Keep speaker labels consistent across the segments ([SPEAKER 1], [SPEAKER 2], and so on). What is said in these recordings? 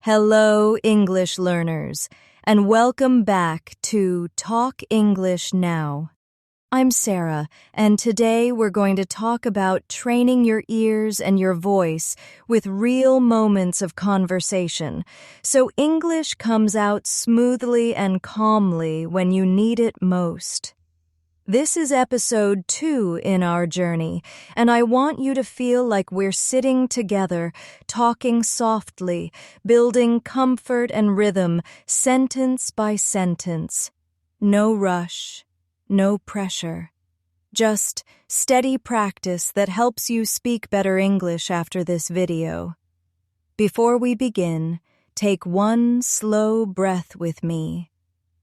[SPEAKER 1] Hello, English learners, and welcome back to Talk English Now. I'm Sarah, and today we're going to talk about training your ears and your voice with real moments of conversation, so English comes out smoothly and calmly when you need it most. This is episode 2 in our journey, and I want you to feel like we're sitting together, talking softly, building comfort and rhythm, sentence by sentence. No rush, no pressure. Just steady practice that helps you speak better English after this video. Before we begin, take one slow breath with me,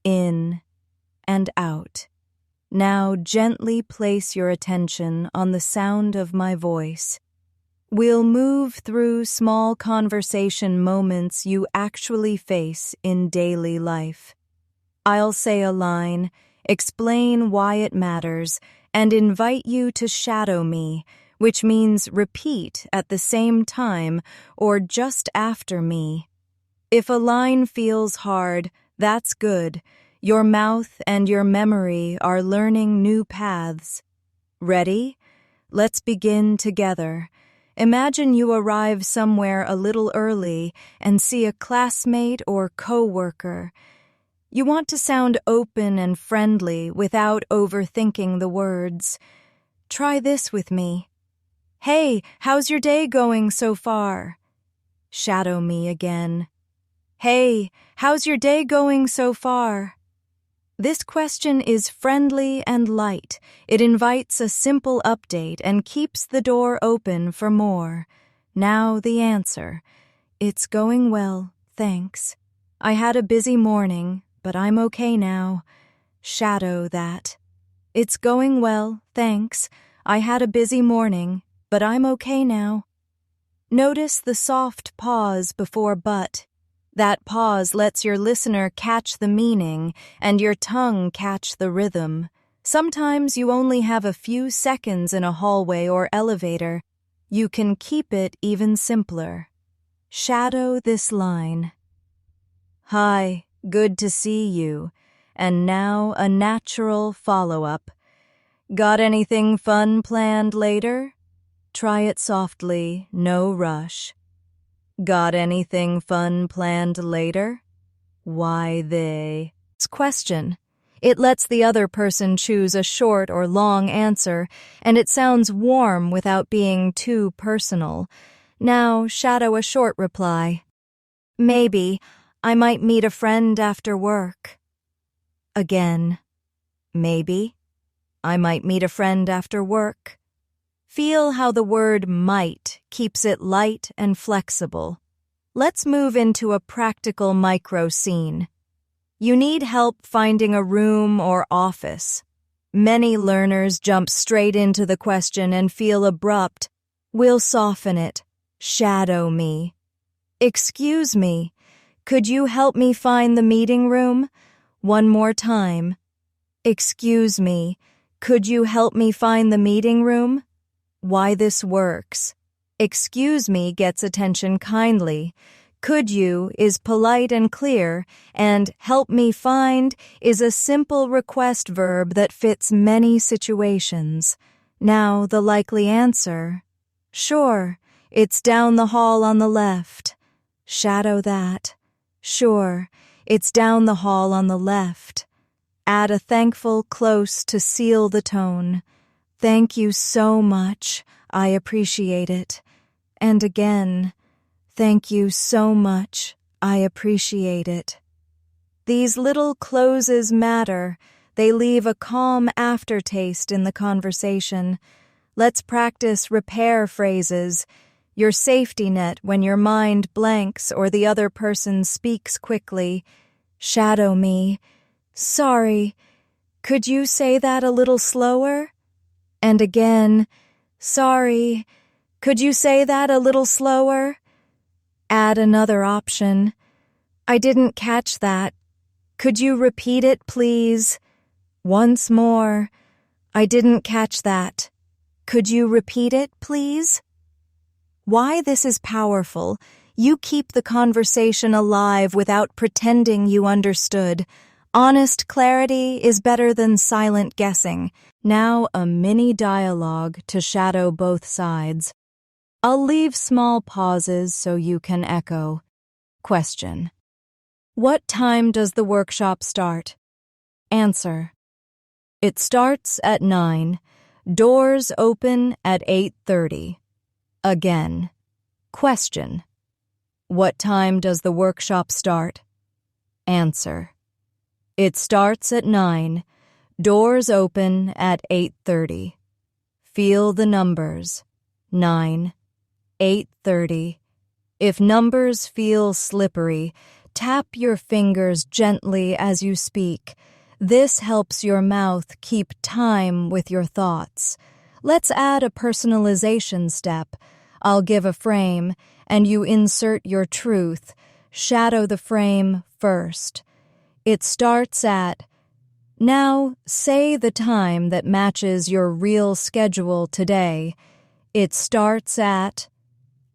[SPEAKER 1] in and out. Now gently place your attention on the sound of my voice. We'll move through small conversation moments you actually face in daily life. I'll say a line, explain why it matters, and invite you to shadow me, which means repeat at the same time or just after me. If a line feels hard, that's good. Your mouth and your memory are learning new paths. Ready? Let's begin together. Imagine you arrive somewhere a little early and see a classmate or coworker. You want to sound open and friendly without overthinking the words. Try this with me. Hey, how's your day going so far? Shadow me again. Hey, how's your day going so far? This question is friendly and light. It invites a simple update and keeps the door open for more. Now the answer. It's going well, thanks. I had a busy morning, but I'm okay now. Shadow that. It's going well, thanks. I had a busy morning, but I'm okay now. Notice the soft pause before but. That pause lets your listener catch the meaning and your tongue catch the rhythm. Sometimes you only have a few seconds in a hallway or elevator. You can keep it even simpler. Shadow this line. Hi, good to see you. And now a natural follow-up. Got anything fun planned later? Try it softly, no rush. Got anything fun planned later? Why they? Question. It lets the other person choose a short or long answer, and it sounds warm without being too personal. Now shadow a short reply. Maybe. I might meet a friend after work. Again. Maybe. I might meet a friend after work. Feel how the word might keeps it light and flexible. Let's move into a practical micro scene. You need help finding a room or office. Many learners jump straight into the question and feel abrupt. We'll soften it. Shadow me. Excuse me. Could you help me find the meeting room? One more time. Excuse me. Could you help me find the meeting room? Why this works. Excuse me gets attention kindly. Could you is polite and clear, and help me find is a simple request verb that fits many situations. Now the likely answer. Sure, it's down the hall on the left. Shadow that. Sure, it's down the hall on the left. Add a thankful close to seal the tone. Thank you so much. I appreciate it. And again, thank you so much. I appreciate it. These little closes matter. They leave a calm aftertaste in the conversation. Let's practice repair phrases. Your safety net when your mind blanks or the other person speaks quickly. Shadow me. Sorry. Could you say that a little slower? And again, sorry, could you say that a little slower? Add another option. I didn't catch that. Could you repeat it, please? Once more. I didn't catch that. Could you repeat it, please? Why this is powerful. You keep the conversation alive without pretending you understood. Honest clarity is better than silent guessing. Now a mini dialogue to shadow both sides. I'll leave small pauses so you can echo. Question. What time does the workshop start? Answer. It starts at 9. Doors open at 8:30. Again. Question. What time does the workshop start? Answer. It starts at 9. Doors open at 8:30. Feel the numbers. 9, 8:30. If numbers feel slippery, tap your fingers gently as you speak. This helps your mouth keep time with your thoughts. Let's add a personalization step. I'll give a frame, and you insert your truth. Shadow the frame first. It starts at. Now, say the time that matches your real schedule today. It starts at,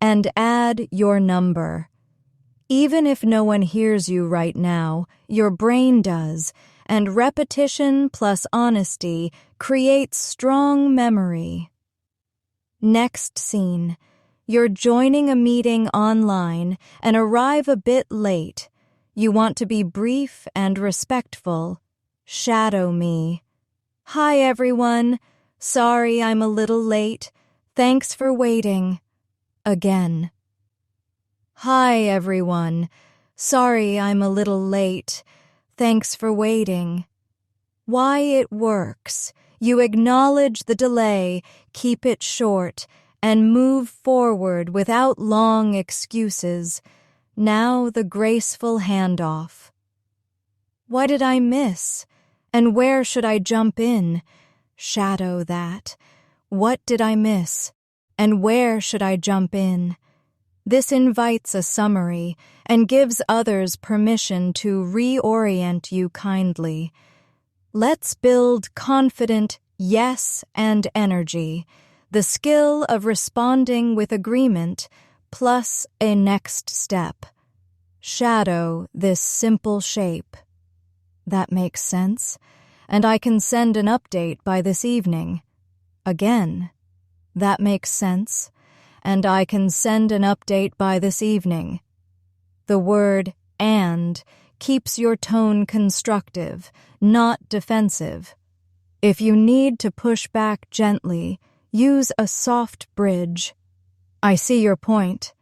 [SPEAKER 1] and add your number. Even if no one hears you right now, your brain does, and repetition plus honesty creates strong memory. Next scene. You're joining a meeting online and arrive a bit late. You want to be brief and respectful. Shadow me. Hi, everyone. Sorry I'm a little late. Thanks for waiting. Again. Hi, everyone. Sorry I'm a little late. Thanks for waiting. Why it works. You acknowledge the delay, keep it short, and move forward without long excuses. Now the graceful handoff. What did I miss? And where should I jump in? Shadow that. What did I miss? And where should I jump in? This invites a summary and gives others permission to reorient you kindly. Let's build confident yes and energy, the skill of responding with agreement plus a next step. Shadow this simple shape. That makes sense, and I can send an update by this evening. Again. That makes sense, and I can send an update by this evening. The word "and" keeps your tone constructive, not defensive. If you need to push back gently, use a soft bridge. I see your point,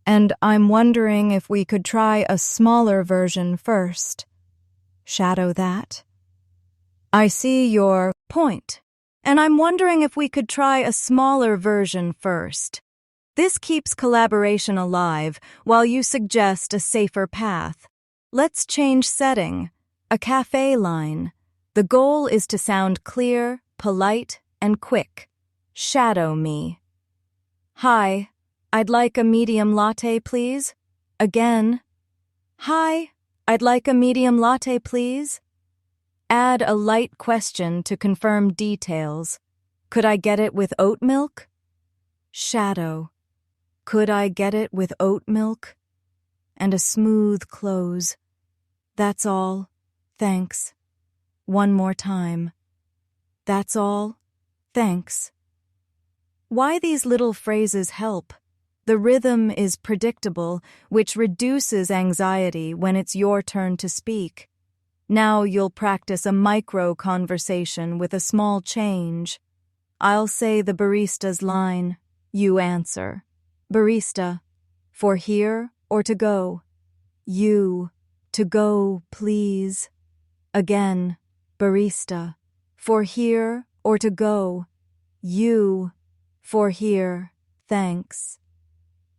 [SPEAKER 1] and I'm wondering if we could try a smaller version first. Shadow that. I see your point, and I'm wondering if we could try a smaller version first. This keeps collaboration alive while you suggest a safer path. Let's change setting. A café line. The goal is to sound clear, polite, and quick. Shadow me. Hi, I'd like a medium latte, please. Again. Hi, I'd like a medium latte, please. Add a light question to confirm details. Could I get it with oat milk? Shadow. Could I get it with oat milk? And a smooth close. That's all. Thanks. One more time. That's all. Thanks. Why these little phrases help? The rhythm is predictable, which reduces anxiety when it's your turn to speak. Now you'll practice a micro conversation with a small change. I'll say the barista's line. You answer. Barista. For here or to go? You. To go, please. Again. Barista. For here or to go? You. For here. Thanks.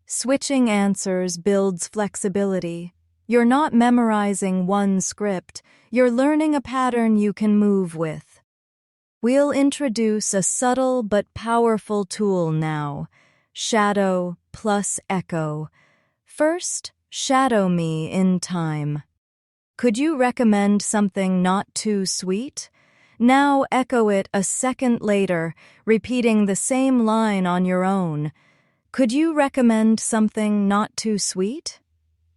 [SPEAKER 1] Switching answers builds flexibility. You're not memorizing one script, you're learning a pattern you can move with. We'll introduce a subtle but powerful tool now. Shadow plus echo. First, shadow me in time. Could you recommend something not too sweet? Now echo it a second later, repeating the same line on your own. Could you recommend something not too sweet?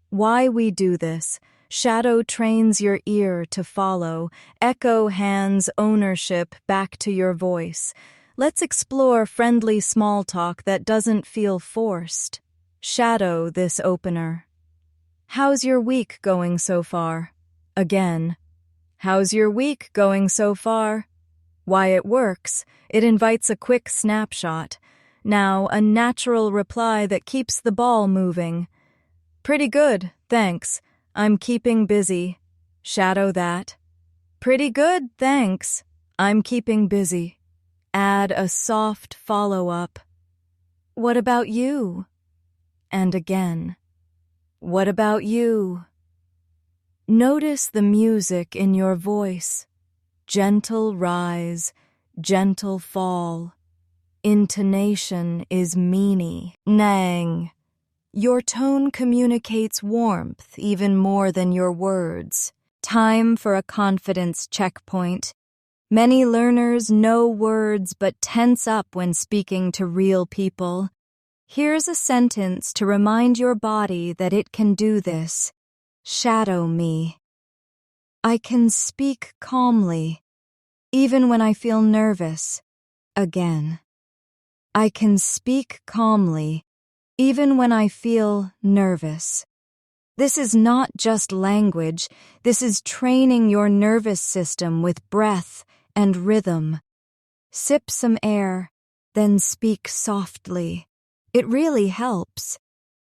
[SPEAKER 1] Why we do this. Shadow trains your ear to follow. Echo hands ownership back to your voice. Let's explore friendly small talk that doesn't feel forced. Shadow this opener. How's your week going so far? Again. How's your week going so far? Why it works. It invites a quick snapshot. Now, a natural reply that keeps the ball moving. Pretty good, thanks. I'm keeping busy. Shadow that. Pretty good, thanks. I'm keeping busy. Add a soft follow-up. What about you? And again. What about you? Notice the music in your voice. Gentle rise, gentle fall. Intonation is meany. Nang. Your tone communicates warmth even more than your words. Time for a confidence checkpoint. Many learners know words but tense up when speaking to real people. Here's a sentence to remind your body that it can do this. Shadow me. I can speak calmly, even when I feel nervous. Again. I can speak calmly, even when I feel nervous. This is not just language, this is training your nervous system with breath and rhythm. Sip some air, then speak softly. It really helps.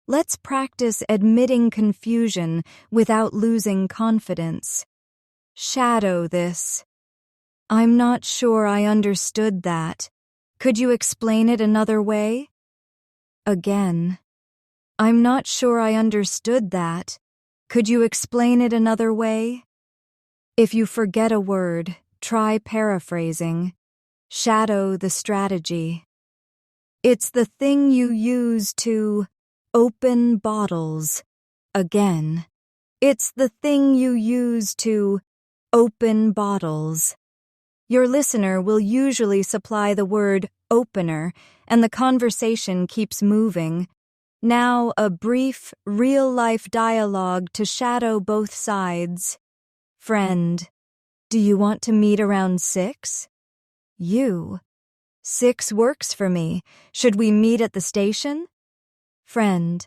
[SPEAKER 1] Let's practice admitting confusion without losing confidence. Shadow this. I'm not sure I understood that. Could you explain it another way? Again. I'm not sure I understood that. Could you explain it another way? If you forget a word, try paraphrasing. Shadow the strategy. It's the thing you use to open bottles. Again. It's the thing you use to open bottles. Your listener will usually supply the word opener, and the conversation keeps moving. Now a brief, real-life dialogue to shadow both sides. Friend, do you want to meet around 6? You. 6 works for me. Should we meet at the station? Friend,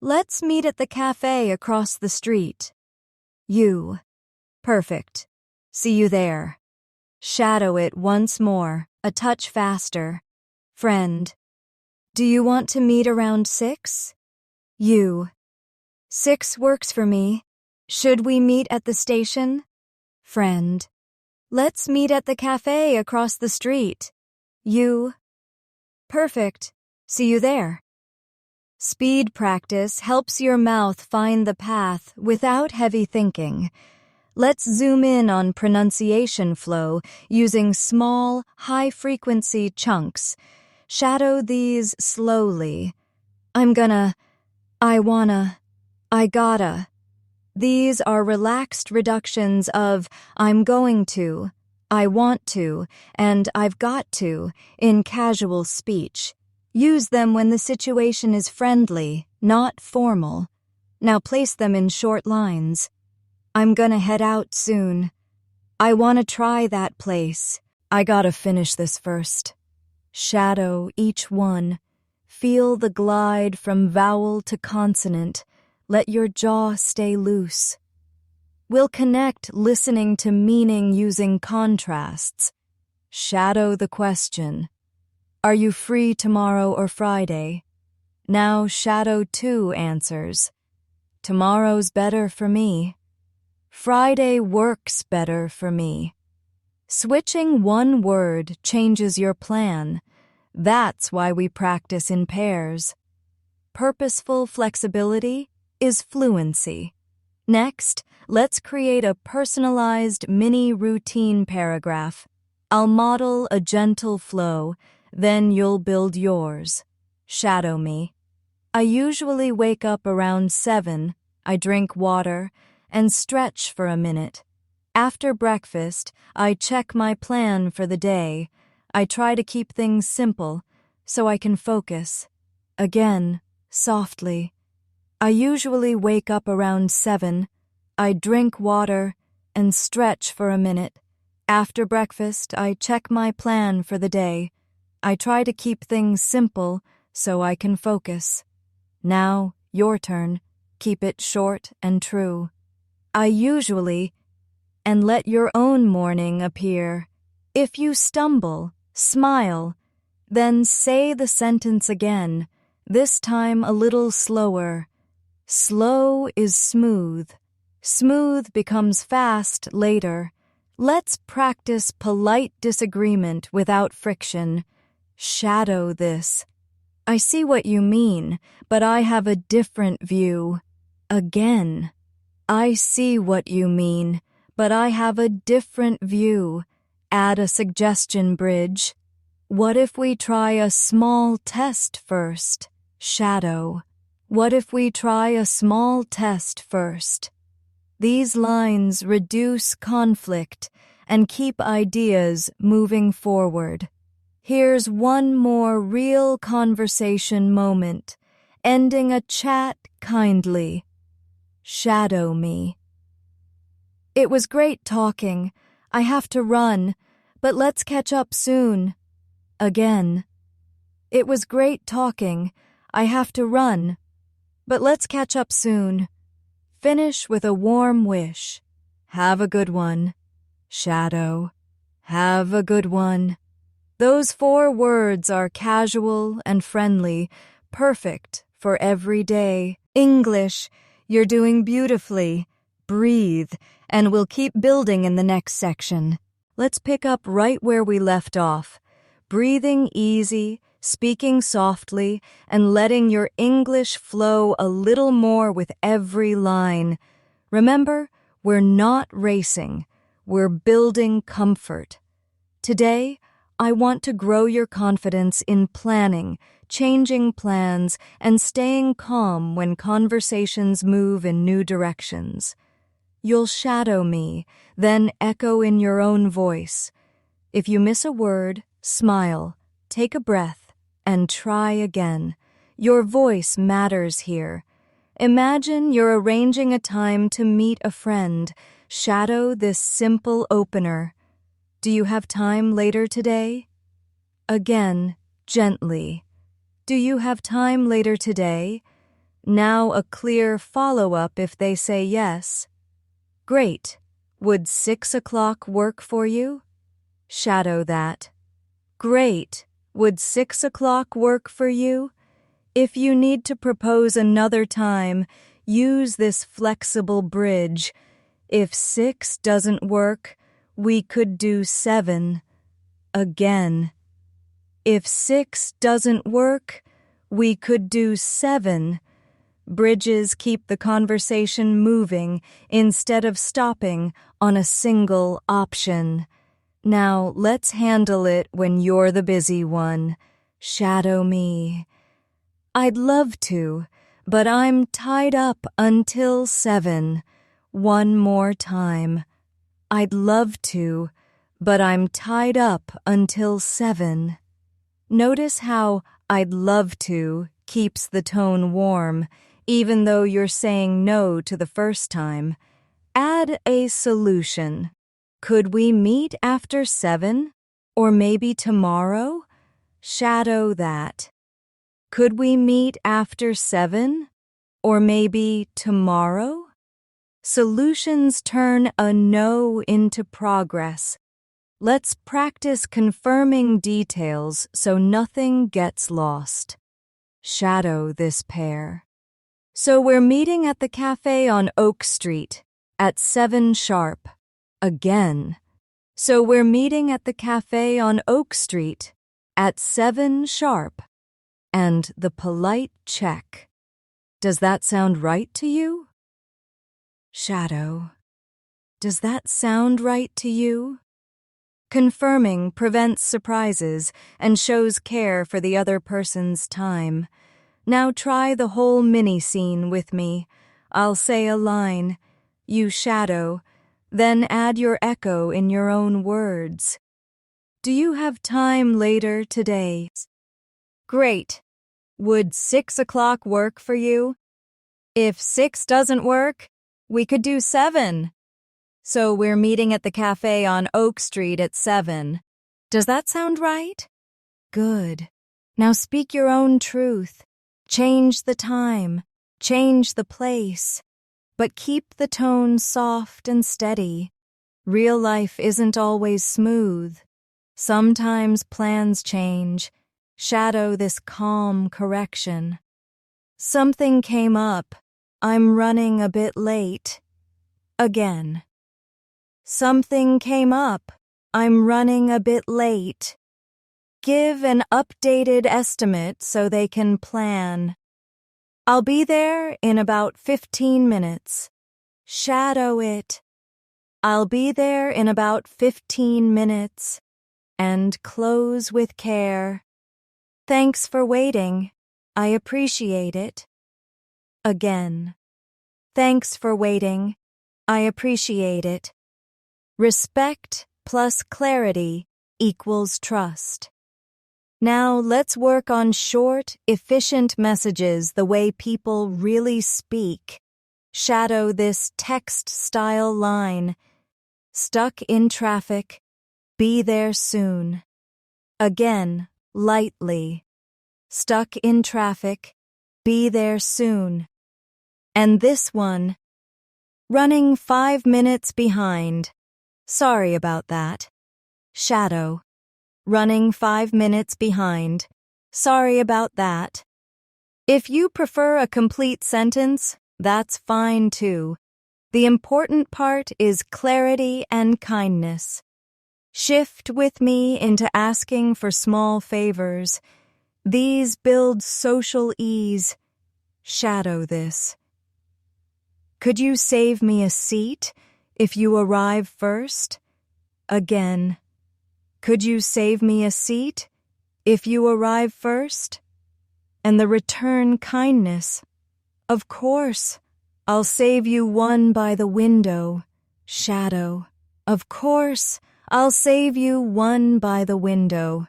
[SPEAKER 1] let's meet at the cafe across the street. You. Perfect. See you there. Shadow it once more, a touch faster. Friend, do you want to meet around 6? You. 6 works for me. Should we meet at the station? Friend, let's meet at the cafe across the street. You. Perfect. See you there. Speed practice helps your mouth find the path without heavy thinking. Let's zoom in on pronunciation flow using small, high-frequency chunks. Shadow these slowly. I'm gonna, I wanna, I gotta. These are relaxed reductions of I'm going to, I want to, and I've got to in casual speech. Use them when the situation is friendly, not formal. Now place them in short lines. I'm gonna head out soon. I wanna try that place. I gotta finish this first. Shadow each one. Feel the glide from vowel to consonant. Let your jaw stay loose. We'll connect listening to meaning using contrasts. Shadow the question. Are you free tomorrow or Friday? Now shadow 2 answers. Tomorrow's better for me. Friday works better for me. Switching one word changes your plan. That's why we practice in pairs. Purposeful flexibility is fluency. Next, let's create a personalized mini routine paragraph. I'll model a gentle flow, then you'll build yours. Shadow me. I usually wake up around 7. I drink water and stretch for a minute. After breakfast, I check my plan for the day. I try to keep things simple so I can focus. Again, softly. I usually wake up around 7. I drink water and stretch for a minute. After breakfast, I check my plan for the day. I try to keep things simple so I can focus. Now, your turn. Keep it short and true. I usually, and let your own morning appear. If you stumble, smile, then say the sentence again, this time a little slower. Slow is smooth. Smooth becomes fast later. Let's practice polite disagreement without friction. Shadow this. I see what you mean, but I have a different view. Again. I see what you mean, but I have a different view. Add a suggestion bridge. What if we try a small test first? Shadow. What if we try a small test first? These lines reduce conflict and keep ideas moving forward. Here's one more real conversation moment, ending a chat kindly. Shadow me. It was great talking. I have to run, but let's catch up soon. Again. It was great talking. I have to run, but let's catch up soon. Finish with a warm wish. Have a good one. Shadow. Have a good one. Those 4 words are casual and friendly, perfect for every day. English, you're doing beautifully. Breathe, and we'll keep building in the next section. Let's pick up right where we left off. Breathing easy, speaking softly, and letting your English flow a little more with every line. Remember, we're not racing. We're building comfort. Today, I want to grow your confidence in planning, changing plans, and staying calm when conversations move in new directions. You'll shadow me, then echo in your own voice. If you miss a word, smile, take a breath, and try again. Your voice matters here. Imagine you're arranging a time to meet a friend. Shadow this simple opener. Do you have time later today? Again, gently. Do you have time later today? Now a clear follow-up if they say yes. Great. Would 6 o'clock work for you? Shadow that. Great. Would 6 o'clock work for you? If you need to propose another time, use this flexible bridge. If 6 doesn't work, we could do 7. Again. If 6 doesn't work, we could do 7. Bridges keep the conversation moving instead of stopping on a single option. Now let's handle it when you're the busy one. Shadow me. I'd love to, but I'm tied up until 7. One more time. I'd love to, but I'm tied up until 7. Notice how I'd love to keeps the tone warm, even though you're saying no to the first time. Add a solution. Could we meet after 7? Or maybe tomorrow? Shadow that. Could we meet after 7? Or maybe tomorrow? Solutions turn a no into progress. Let's practice confirming details so nothing gets lost. Shadow this pair. So we're meeting at the Café on Oak Street at 7 sharp. Again. So we're meeting at the Café on Oak Street at 7 sharp. And the polite check. Does that sound right to you? Shadow. Does that sound right to you? Confirming prevents surprises and shows care for the other person's time. Now try the whole mini-scene with me. I'll say a line. You shadow. Then add your echo in your own words. Do you have time later today? Great. Would 6 o'clock work for you? If 6 doesn't work, we could do 7. So we're meeting at the cafe on Oak Street at 7. Does that sound right? Good. Now speak your own truth. Change the time. Change the place. But keep the tone soft and steady. Real life isn't always smooth. Sometimes plans change. Shadow this calm correction. Something came up. I'm running a bit late. Again. Something came up. I'm running a bit late. Give an updated estimate so they can plan. I'll be there in about 15 minutes. Shadow it. I'll be there in about 15 minutes. And close with care. Thanks for waiting. I appreciate it. Again. Thanks for waiting. I appreciate it. Respect plus clarity equals trust. Now let's work on short, efficient messages the way people really speak. Shadow this text-style line. Stuck in traffic. Be there soon. Again, lightly. Stuck in traffic. Be there soon. And this one. Running 5 minutes behind. Sorry about that. Shadow. Running 5 minutes behind. Sorry about that. If you prefer a complete sentence, that's fine too. The important part is clarity and kindness. Shift with me into asking for small favors. These build social ease. Shadow this. Could you save me a seat if you arrive first? Again. Could you save me a seat if you arrive first? And the return kindness. Of course. I'll save you one by the window. Shadow. Of course. I'll save you one by the window.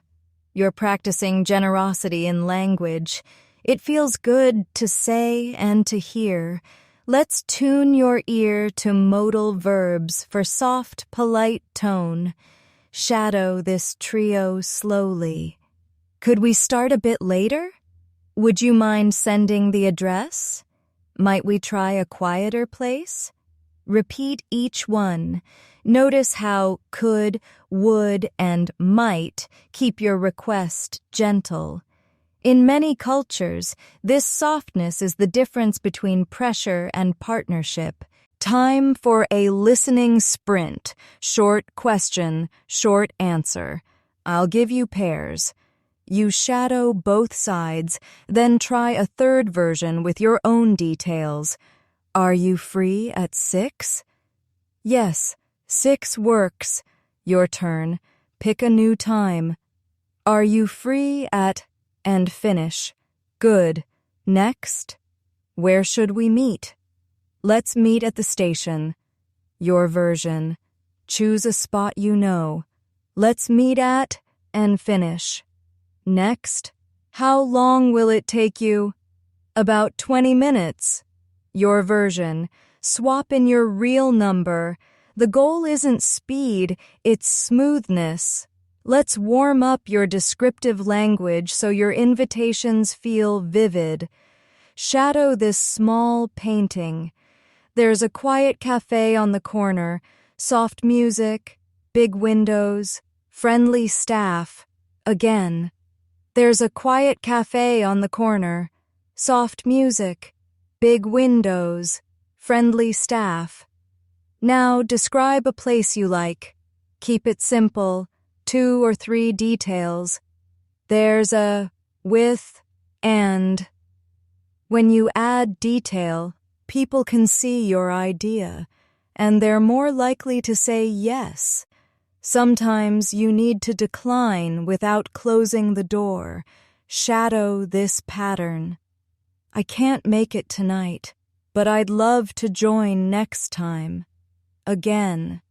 [SPEAKER 1] You're practicing generosity in language. It feels good to say and to hear. Let's tune your ear to modal verbs for soft, polite tone. Shadow this trio slowly. Could we start a bit later? Would you mind sending the address? Might we try a quieter place? Repeat each one. Notice how could, would, and might keep your request gentle. In many cultures, this softness is the difference between pressure and partnership. Time for a listening sprint. Short question, short answer. I'll give you pairs. You shadow both sides, then try a third version with your own details. Are you free at 6? Yes, 6 works. Your turn. Pick a new time. Are you free at... and finish. Good. Next. Where should we meet? Let's meet at the station. Your version. Choose a spot you know. Let's meet at and finish. Next. How long will it take you? About 20 minutes. Your version. Swap in your real number. The goal isn't speed, it's smoothness. Let's warm up your descriptive language so your invitations feel vivid. Shadow this small painting. There's a quiet cafe on the corner, soft music, big windows, friendly staff. Again. There's a quiet cafe on the corner, soft music, big windows, friendly staff. Now describe a place you like. Keep it simple, 2 or 3 details. There's a with and. When you add detail, people can see your idea, and they're more likely to say yes. Sometimes you need to decline without closing the door. Shadow this pattern. I can't make it tonight, but I'd love to join next time. Again.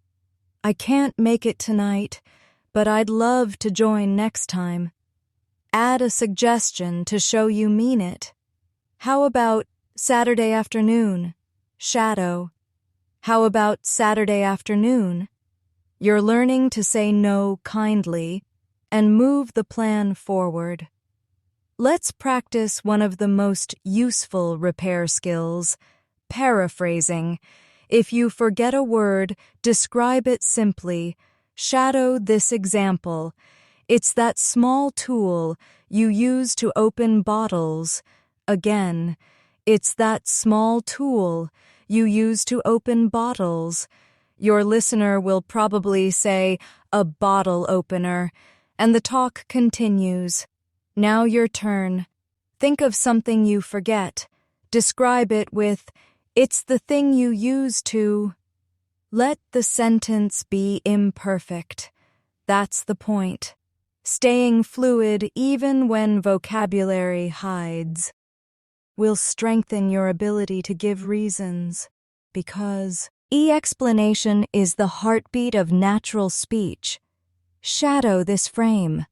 [SPEAKER 1] I can't make it tonight, but I'd love to join next time. add a suggestion to show you mean it. How about Saturday afternoon? Shadow. How about Saturday afternoon? You're learning to say no kindly and move the plan forward. Let's practice one of the most useful repair skills, paraphrasing. If you forget a word, describe it simply. Shadow this example. It's that small tool you use to open bottles. Again, it's that small tool you use to open bottles. Your listener will probably say, a bottle opener, and the talk continues. Now your turn. Think of something you forget. Describe it with, it's the thing you use to. Let the sentence be imperfect. That's the point. Staying fluid even when vocabulary hides will strengthen your ability to give reasons, because explanation is the heartbeat of natural speech. Shadow this frame.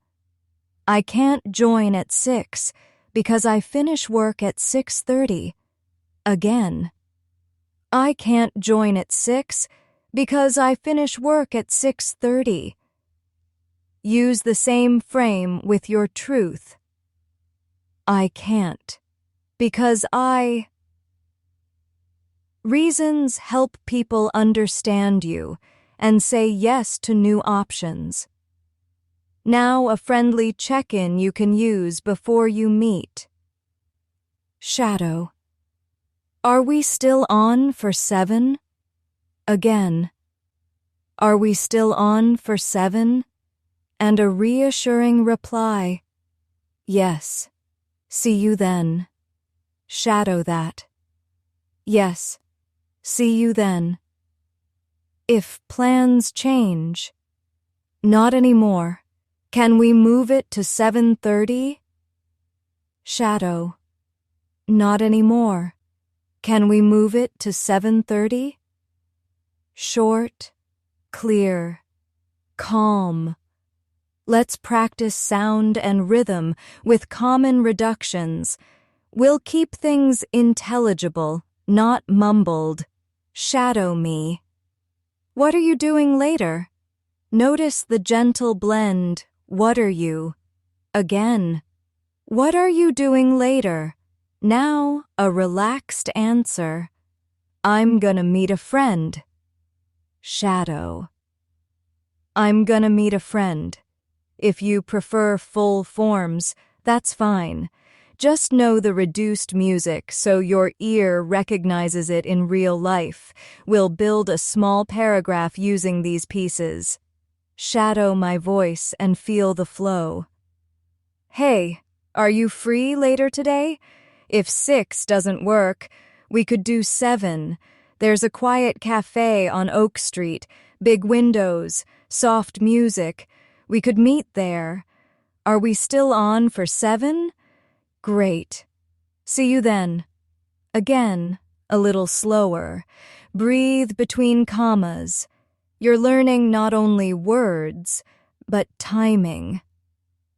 [SPEAKER 1] I can't join at 6 because I finish work at 6:30. Again. I can't join at 6 because I finish work at 6:30. Use the same frame with your truth. I can't because I. Reasons help people understand you and say yes to new options. Now a friendly check-in you can use before you meet. Shadow. Are we still on for 7? Again. Are we still on for 7? And a reassuring reply. Yes. See you then. Shadow that. Yes. See you then. If plans change. Not anymore. Can we move it to 7:30? Shadow. Not anymore. Can we move it to 7:30? Short, clear, calm. Let's practice sound and rhythm with common reductions. We'll keep things intelligible, not mumbled. Shadow me. What are you doing later? Notice the gentle blend. What are you? Again. What are you doing later? Now a relaxed answer. I'm gonna meet a friend. Shadow. I'm gonna meet a friend. If you prefer full forms, that's fine. Just know the reduced music so your ear recognizes it in real life. We'll build a small paragraph using these pieces. Shadow my voice and feel the flow. Hey, are you free later today? If 6 doesn't work, we could do 7. There's a quiet cafe on Oak Street, big windows, soft music. We could meet there. Are we still on for 7? Great. See you then. Again, a little slower. Breathe between commas. You're learning not only words, but timing.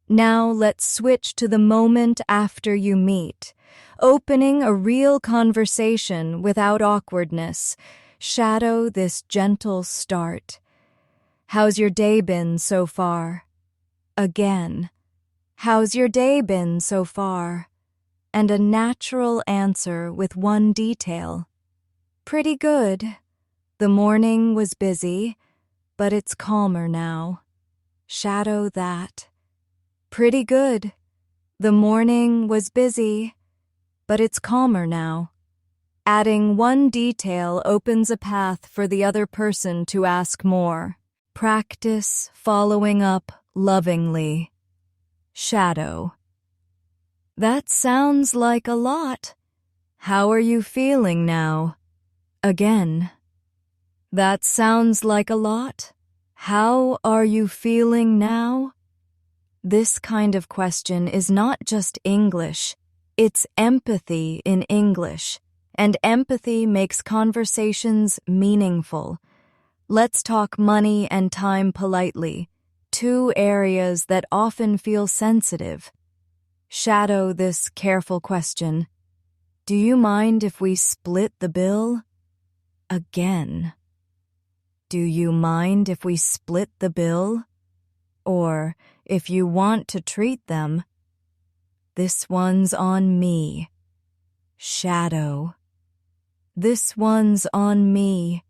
[SPEAKER 1] Now let's switch to the moment after you meet. Opening a real conversation without awkwardness. Shadow this gentle start. How's your day been so far? Again. How's your day been so far? And a natural answer with one detail. Pretty good. The morning was busy, but it's calmer now. Shadow that. Pretty good. The morning was busy, but it's calmer now. Adding one detail opens a path for the other person to ask more. Practice following up lovingly. Shadow. That sounds like a lot. How are you feeling now? Again. That sounds like a lot. How are you feeling now? This kind of question is not just English, it's empathy in English, and empathy makes conversations meaningful. Let's talk money and time politely, 2 areas that often feel sensitive. Shadow this careful question. Do you mind if we split the bill? Again. Do you mind if we split the bill? Or, if you want to treat them, this one's on me. Shadow. This one's on me.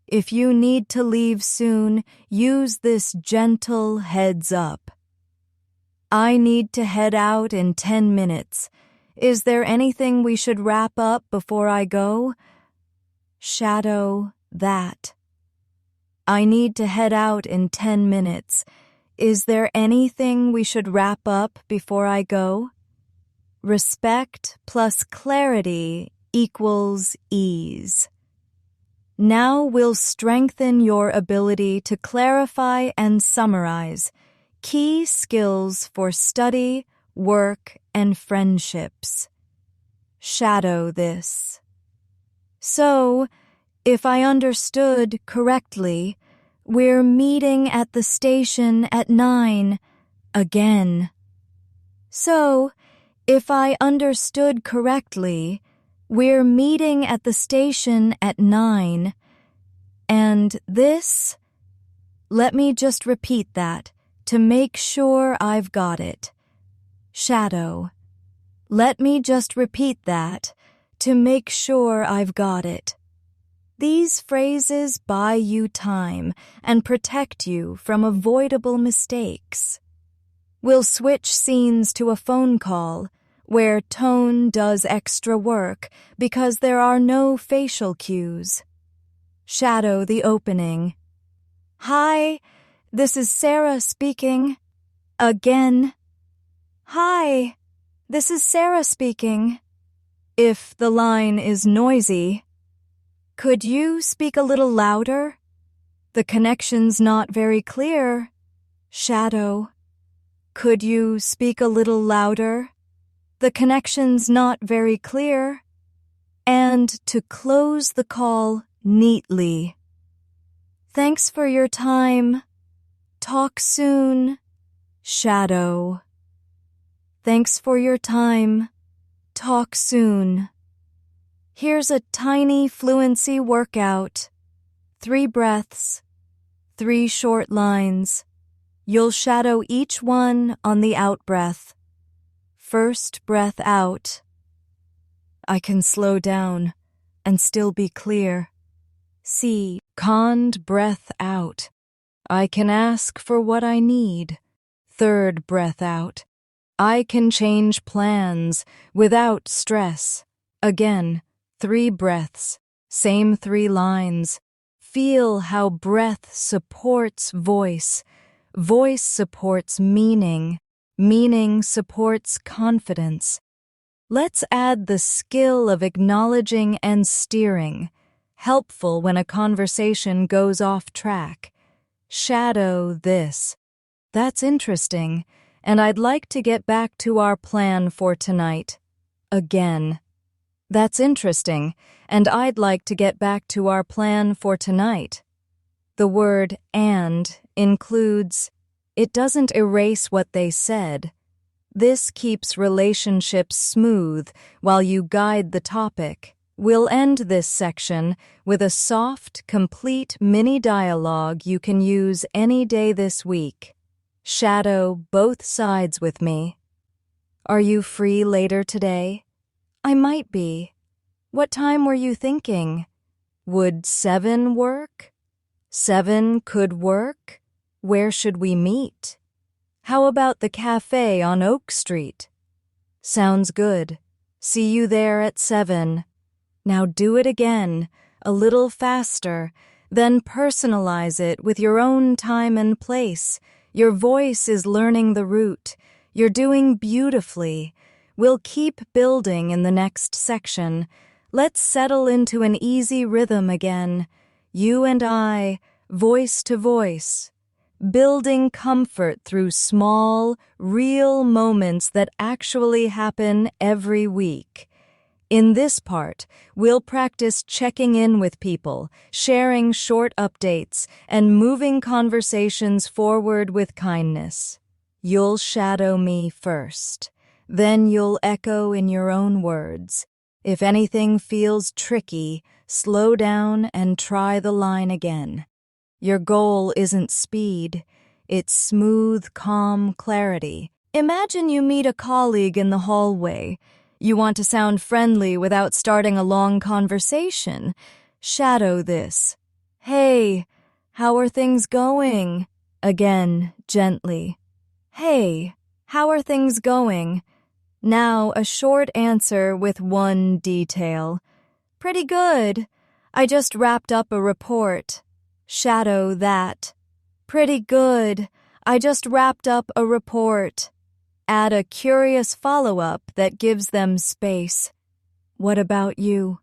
[SPEAKER 1] If you need to leave soon, use this gentle heads up. I need to head out in 10 minutes. Is there anything we should wrap up before I go? Shadow that. I need to head out in 10 minutes. Is there anything we should wrap up before I go? Respect plus clarity equals ease. Now we'll strengthen your ability to clarify and summarize key skills for study, work, and friendships. Shadow this. So, if I understood correctly, we're meeting at the station at 9 again. So, if I understood correctly, we're meeting at the station at 9, and this... Let me just repeat that to make sure I've got it. Shadow. Let me just repeat that to make sure I've got it. These phrases buy you time and protect you from avoidable mistakes. We'll switch scenes to a phone call where tone does extra work because there are no facial cues. Shadow the opening. Hi, this is Sarah speaking. Again. Hi, this is Sarah speaking. If the line is noisy, could you speak a little louder? The connection's not very clear. Shadow. Could you speak a little louder? The connection's not very clear. And to close the call neatly. Thanks for your time. Talk soon. Shadow. Thanks for your time. Talk soon. Here's a tiny fluency workout. 3 breaths, 3 short lines. You'll shadow each one on the out-breath. First breath out. I can slow down and still be clear. See, conned breath out. I can ask for what I need. Third breath out. I can change plans without stress. Again, 3 breaths, same 3 lines. Feel how breath supports voice. Voice supports meaning. Meaning supports confidence. Let's add the skill of acknowledging and steering, helpful when a conversation goes off track. Shadow this. That's interesting, and I'd like to get back to our plan for tonight. Again. That's interesting, and I'd like to get back to our plan for tonight. The word "and" includes, it doesn't erase what they said. This keeps relationships smooth while you guide the topic. We'll end this section with a soft, complete mini dialogue you can use any day this week. Shadow both sides with me. Are you free later today? I might be. What time were you thinking? Would 7 work? 7 could work? Where should we meet? How about the Café on Oak Street? Sounds good. See you there at 7. Now do it again, a little faster, then personalize it with your own time and place. Your voice is learning the route. You're doing beautifully. We'll keep building in the next section. Let's settle into an easy rhythm again. You and I, voice to voice. Building comfort through small, real moments that actually happen every week. In this part, we'll practice checking in with people, sharing short updates, and moving conversations forward with kindness. You'll shadow me first. Then you'll echo in your own words. If anything feels tricky, slow down and try the line again. Your goal isn't speed, it's smooth, calm clarity. Imagine you meet a colleague in the hallway. You want to sound friendly without starting a long conversation. Shadow this. Hey, how are things going? Again, gently. Hey, how are things going? Now a short answer with one detail. Pretty good. I just wrapped up a report. Shadow that. Pretty good. I just wrapped up a report. Add a curious follow-up that gives them space. What about you?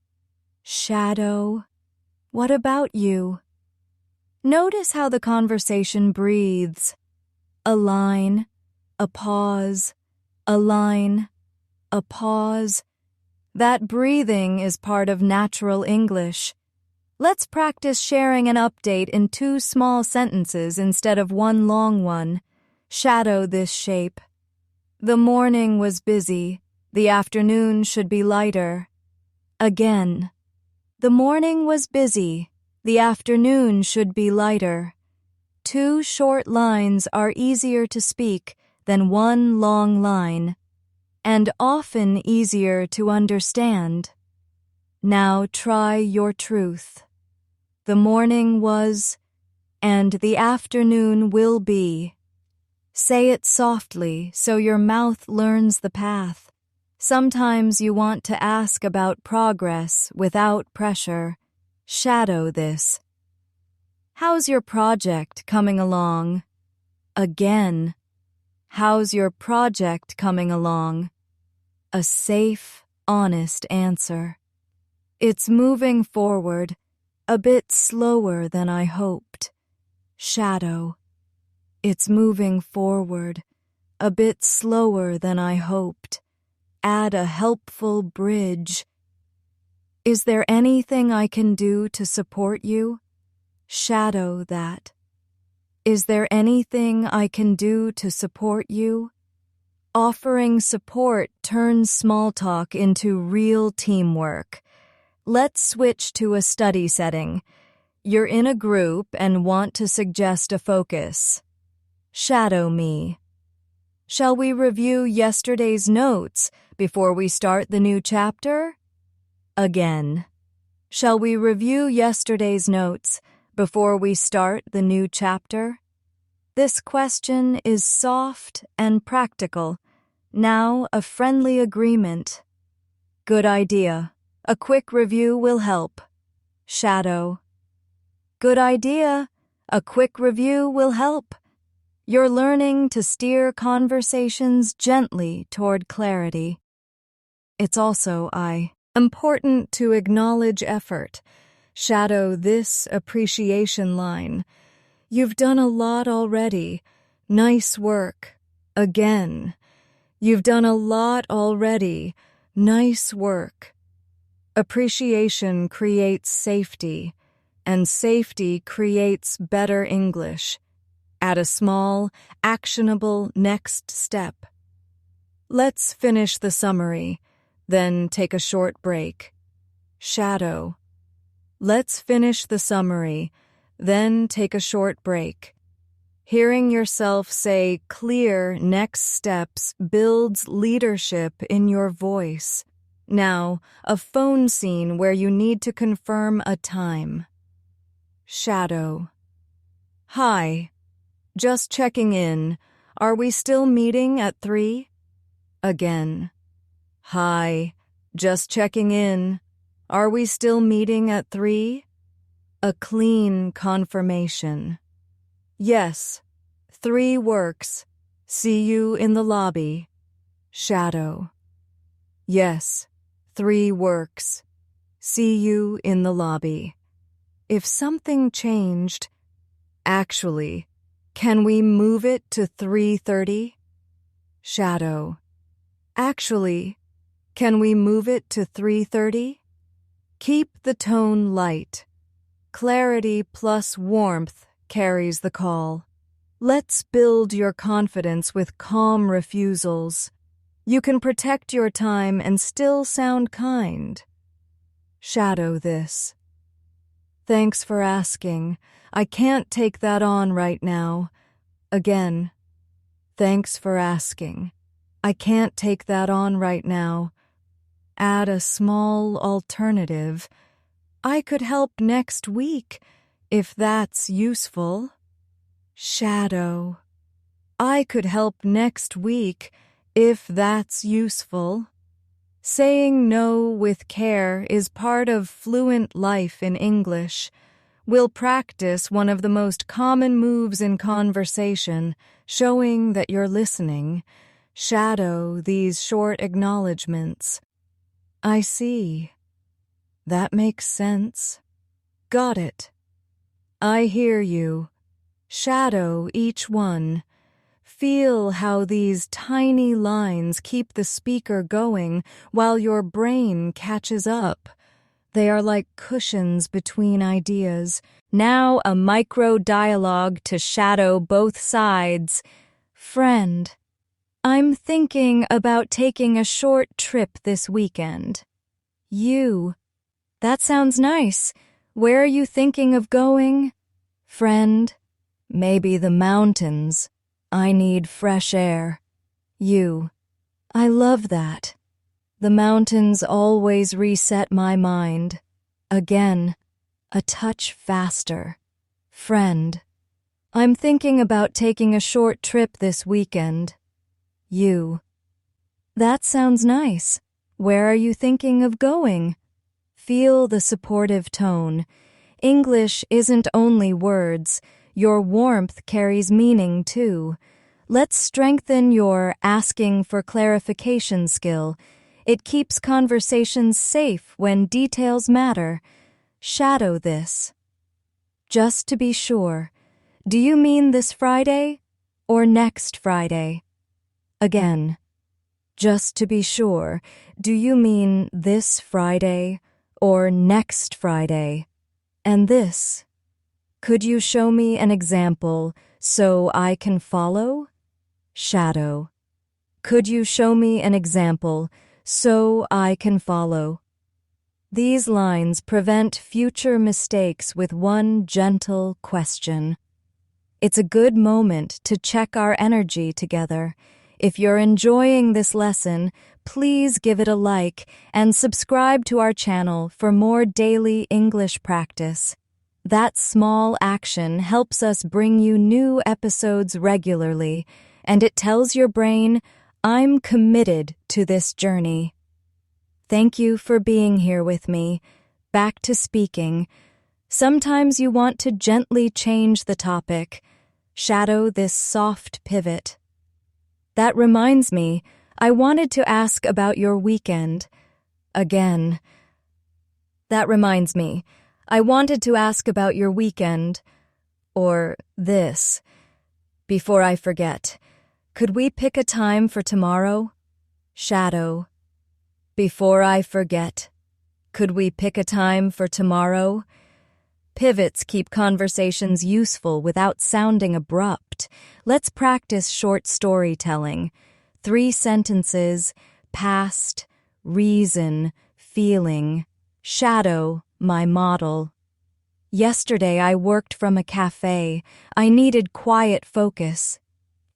[SPEAKER 1] Shadow. What about you? Notice how the conversation breathes. A line, a pause, a line, a pause. That breathing is part of natural English. Let's practice sharing an update in 2 small sentences instead of 1 long one. Shadow this shape. The morning was busy. The afternoon should be lighter. Again. The morning was busy. The afternoon should be lighter. 2 short lines are easier to speak than 1 long line, and often easier to understand. Now try your truth. The morning was, and the afternoon will be. Say it softly so your mouth learns the path. Sometimes you want to ask about progress without pressure. Shadow this. How's your project coming along? Again. How's your project coming along? A safe, honest answer. It's moving forward, a bit slower than I hoped. Shadow. It's moving forward, a bit slower than I hoped. Add a helpful bridge. Is there anything I can do to support you? Shadow that. Is there anything I can do to support you? Offering support turns small talk into real teamwork. Let's switch to a study setting. You're in a group and want to suggest a focus. Shadow me. Shall we review yesterday's notes before we start the new chapter? Again. Shall we review yesterday's notes before we start the new chapter? This question is soft and practical. Now a friendly agreement. Good idea. A quick review will help. Shadow. Good idea. A quick review will help. You're learning to steer conversations gently toward clarity. It's also important to acknowledge effort. Shadow this appreciation line. You've done a lot already. Nice work. Again. You've done a lot already. Nice work. Appreciation creates safety, and safety creates better English. Add a small, actionable next step. Let's finish the summary, then take a short break. Shadow. Let's finish the summary, then take a short break. Hearing yourself say clear next steps builds leadership in your voice. Now, a phone scene where you need to confirm a time. Shadow. Hi. Just checking in. Are we still meeting at 3? Again. Hi. Just checking in. Are we still meeting at 3? A clean confirmation. Yes. 3 works. See you in the lobby. Shadow. Yes. 3 works. See you in the lobby. If something changed, actually, can we move it to 3:30? Shadow. Actually, can we move it to 3:30? Keep the tone light. Clarity plus warmth carries the call. Let's build your confidence with calm refusals. You can protect your time and still sound kind. Shadow this. Thanks for asking. I can't take that on right now. Again, thanks for asking. I can't take that on right now. Add a small alternative. I could help next week, if that's useful. Shadow. I could help next week, if that's useful. Saying no with care is part of fluent life in English. We'll practice one of the most common moves in conversation, showing that you're listening. Shadow these short acknowledgements. I see. That makes sense. Got it. I hear you. Shadow each one. Feel how these tiny lines keep the speaker going while your brain catches up. They are like cushions between ideas. Now a micro-dialogue to shadow both sides. Friend, I'm thinking about taking a short trip this weekend. You. That sounds nice. Where are you thinking of going? Friend, maybe the mountains. I need fresh air. You. I love that. The mountains always reset my mind. Again, a touch faster. Friend, I'm thinking about taking a short trip this weekend. You. That sounds nice. Where are you thinking of going? Feel the supportive tone. English isn't only words. Your warmth carries meaning, too. Let's strengthen your asking for clarification skill. It keeps conversations safe when details matter. Shadow this. Just to be sure, do you mean this Friday or next Friday? Again, just to be sure, do you mean this Friday or next Friday? And this. Could you show me an example so I can follow? Shadow. Could you show me an example so I can follow? These lines prevent future mistakes with one gentle question. It's a good moment to check our energy together. If you're enjoying this lesson, please give it a like and subscribe to our channel for more daily English practice. That small action helps us bring you new episodes regularly, and it tells your brain, I'm committed to this journey. Thank you for being here with me. Back to speaking. Sometimes you want to gently change the topic. Shadow this soft pivot. That reminds me, I wanted to ask about your weekend. Again. That reminds me, I wanted to ask about your weekend. Or this. Before I forget, could we pick a time for tomorrow? Shadow. Before I forget, could we pick a time for tomorrow? Pivots keep conversations useful without sounding abrupt. Let's practice short storytelling. 3 sentences, past, reason, feeling. Shadow, my model. Yesterday I worked from a café. I needed quiet focus.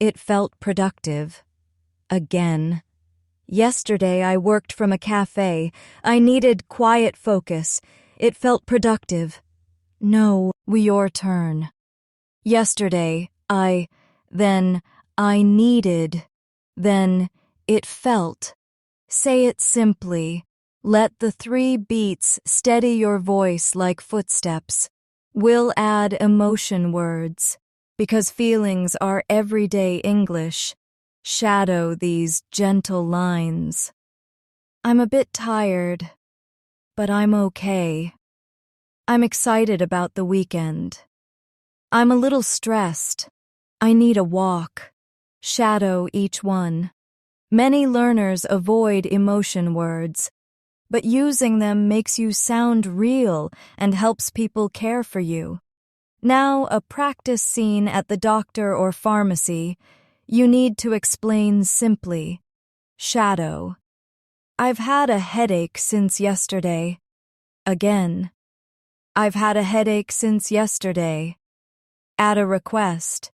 [SPEAKER 1] It felt productive. Again. Yesterday I worked from a café. I needed quiet focus. It felt productive. No, your turn. Yesterday, then, I needed, then, it felt. Say it simply. Let the 3 beats steady your voice like footsteps. We'll add emotion words, because feelings are everyday English. Shadow these gentle lines. I'm a bit tired, but I'm okay. I'm excited about the weekend. I'm a little stressed. I need a walk. Shadow each one. Many learners avoid emotion words, but using them makes you sound real and helps people care for you. Now, a practice scene at the doctor or pharmacy. You need to explain simply. Shadow. I've had a headache since yesterday. Again. I've had a headache since yesterday. Add a request.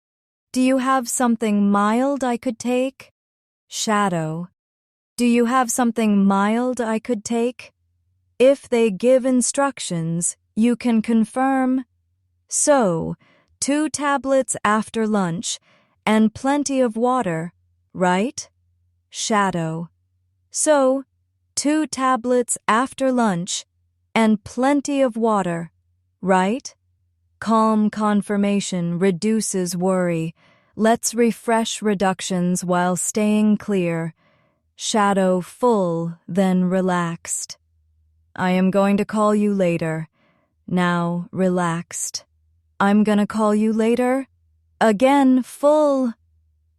[SPEAKER 1] Do you have something mild I could take? Shadow. Do you have something mild I could take? If they give instructions, you can confirm. So, 2 tablets after lunch and plenty of water, right? Shadow. So, 2 tablets after lunch and plenty of water, right? Calm confirmation reduces worry. Let's refresh reductions while staying clear. Shadow full, then relaxed. I am going to call you later. Now relaxed. I'm gonna call you later. Again full.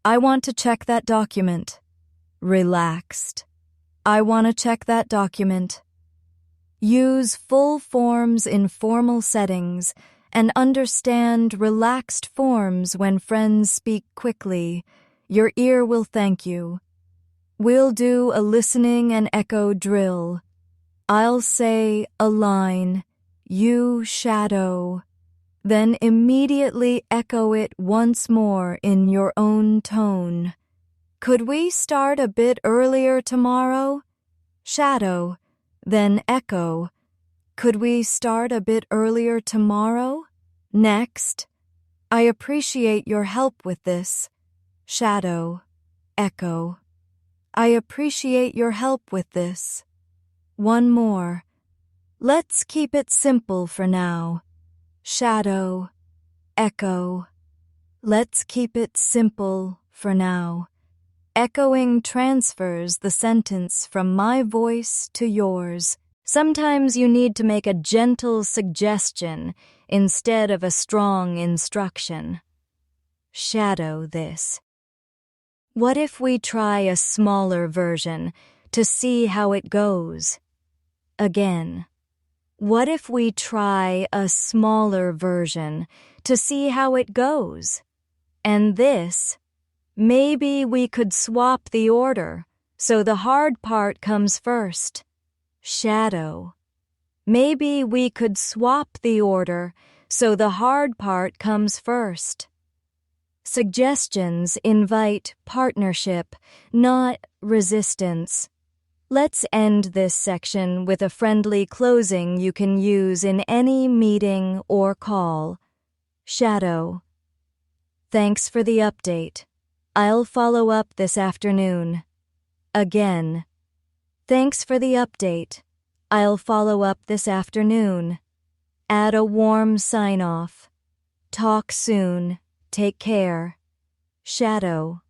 [SPEAKER 1] I want to check that document. Relaxed. I want to check that document. Use full forms in formal settings and understand relaxed forms when friends speak quickly. Your ear will thank you. We'll do a listening and echo drill. I'll say a line, you shadow, then immediately echo it once more in your own tone. Could we start a bit earlier tomorrow? Shadow, then echo. Could we start a bit earlier tomorrow? Next, I appreciate your help with this. Shadow, echo. I appreciate your help with this. One more. Let's keep it simple for now. Shadow, echo. Let's keep it simple for now. Echoing transfers the sentence from my voice to yours. Sometimes you need to make a gentle suggestion instead of a strong instruction. Shadow this. What if we try a smaller version to see how it goes? Again. What if we try a smaller version to see how it goes? And this, maybe we could swap the order so the hard part comes first. Shadow. Maybe we could swap the order so the hard part comes first. Suggestions invite partnership, not resistance. Let's end this section with a friendly closing you can use in any meeting or call. Shadow. Thanks for the update. I'll follow up this afternoon. Again. Thanks for the update. I'll follow up this afternoon. Add a warm sign-off. Talk soon. Take care. Shadow.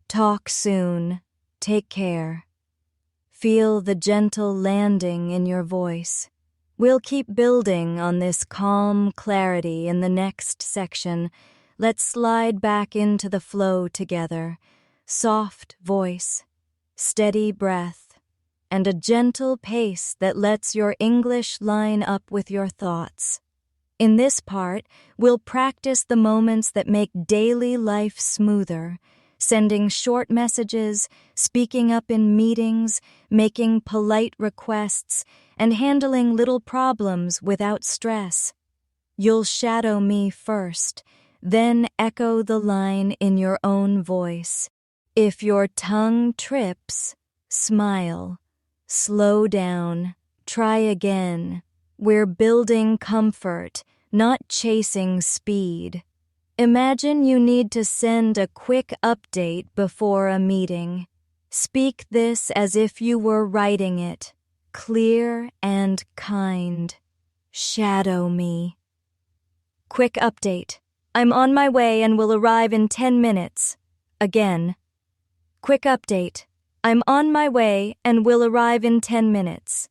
[SPEAKER 1] Talk soon. Take care. Feel the gentle landing in your voice. We'll keep building on this calm clarity in the next section. Let's slide back into the flow together. Soft voice, steady breath, and a gentle pace that lets your English line up with your thoughts. In this part, we'll practice the moments that make daily life smoother, sending short messages, speaking up in meetings, making polite requests, and handling little problems without stress. You'll shadow me first, then echo the line in your own voice. If your tongue trips, smile. Slow down. Try again. We're building comfort, not chasing speed. Imagine you need to send a quick update before a meeting. Speak this as if you were writing it, clear and kind. Shadow me. Quick update. I'm on my way and will arrive in 10 minutes. Again. Quick update. I'm on my way and will arrive in 10 minutes.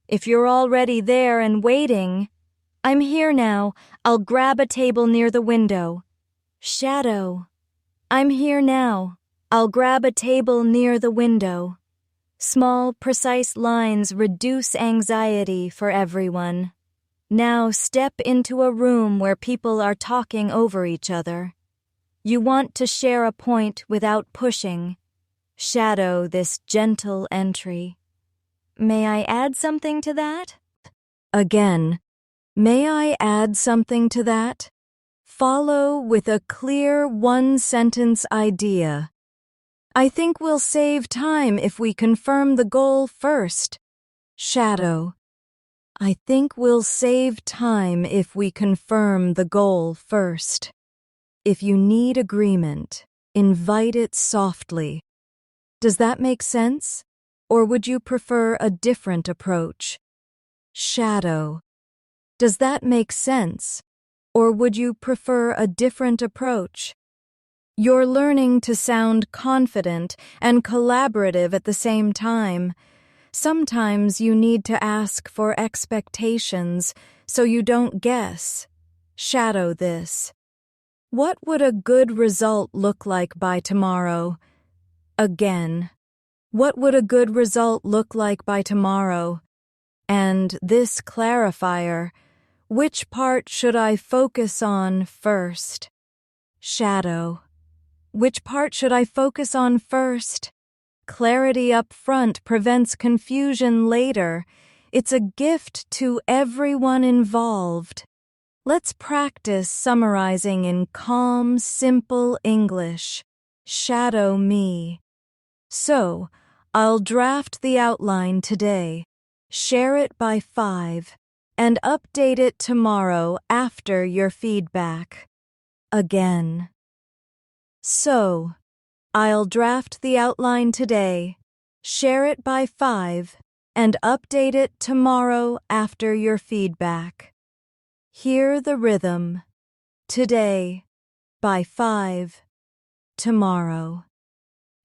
[SPEAKER 1] If you're already there and waiting, I'm here now. I'll grab a table near the window. Shadow. I'm here now. I'll grab a table near the window. Small, precise lines reduce anxiety for everyone. Now step into a room where people are talking over each other. You want to share a point without pushing. Shadow this gentle entry. May I add something to that? Again, may I add something to that? Follow with a clear one-sentence idea. I think we'll save time if we confirm the goal first. Shadow. I think we'll save time if we confirm the goal first. If you need agreement, invite it softly. Does that make sense? Or would you prefer a different approach? Shadow. Does that make sense? Or would you prefer a different approach? You're learning to sound confident and collaborative at the same time. Sometimes you need to ask for expectations so you don't guess. Shadow this. What would a good result look like by tomorrow? Again. What would a good result look like by tomorrow? And this clarifier, which part should I focus on first? Shadow. Which part should I focus on first? Clarity up front prevents confusion later. It's a gift to everyone involved. Let's practice summarizing in calm, simple English. Shadow me. So, I'll draft the outline today, share it by 5, and update it tomorrow after your feedback. Again. So, I'll draft the outline today, share it by 5, and update it tomorrow after your feedback. Hear the rhythm. Today, by 5, tomorrow.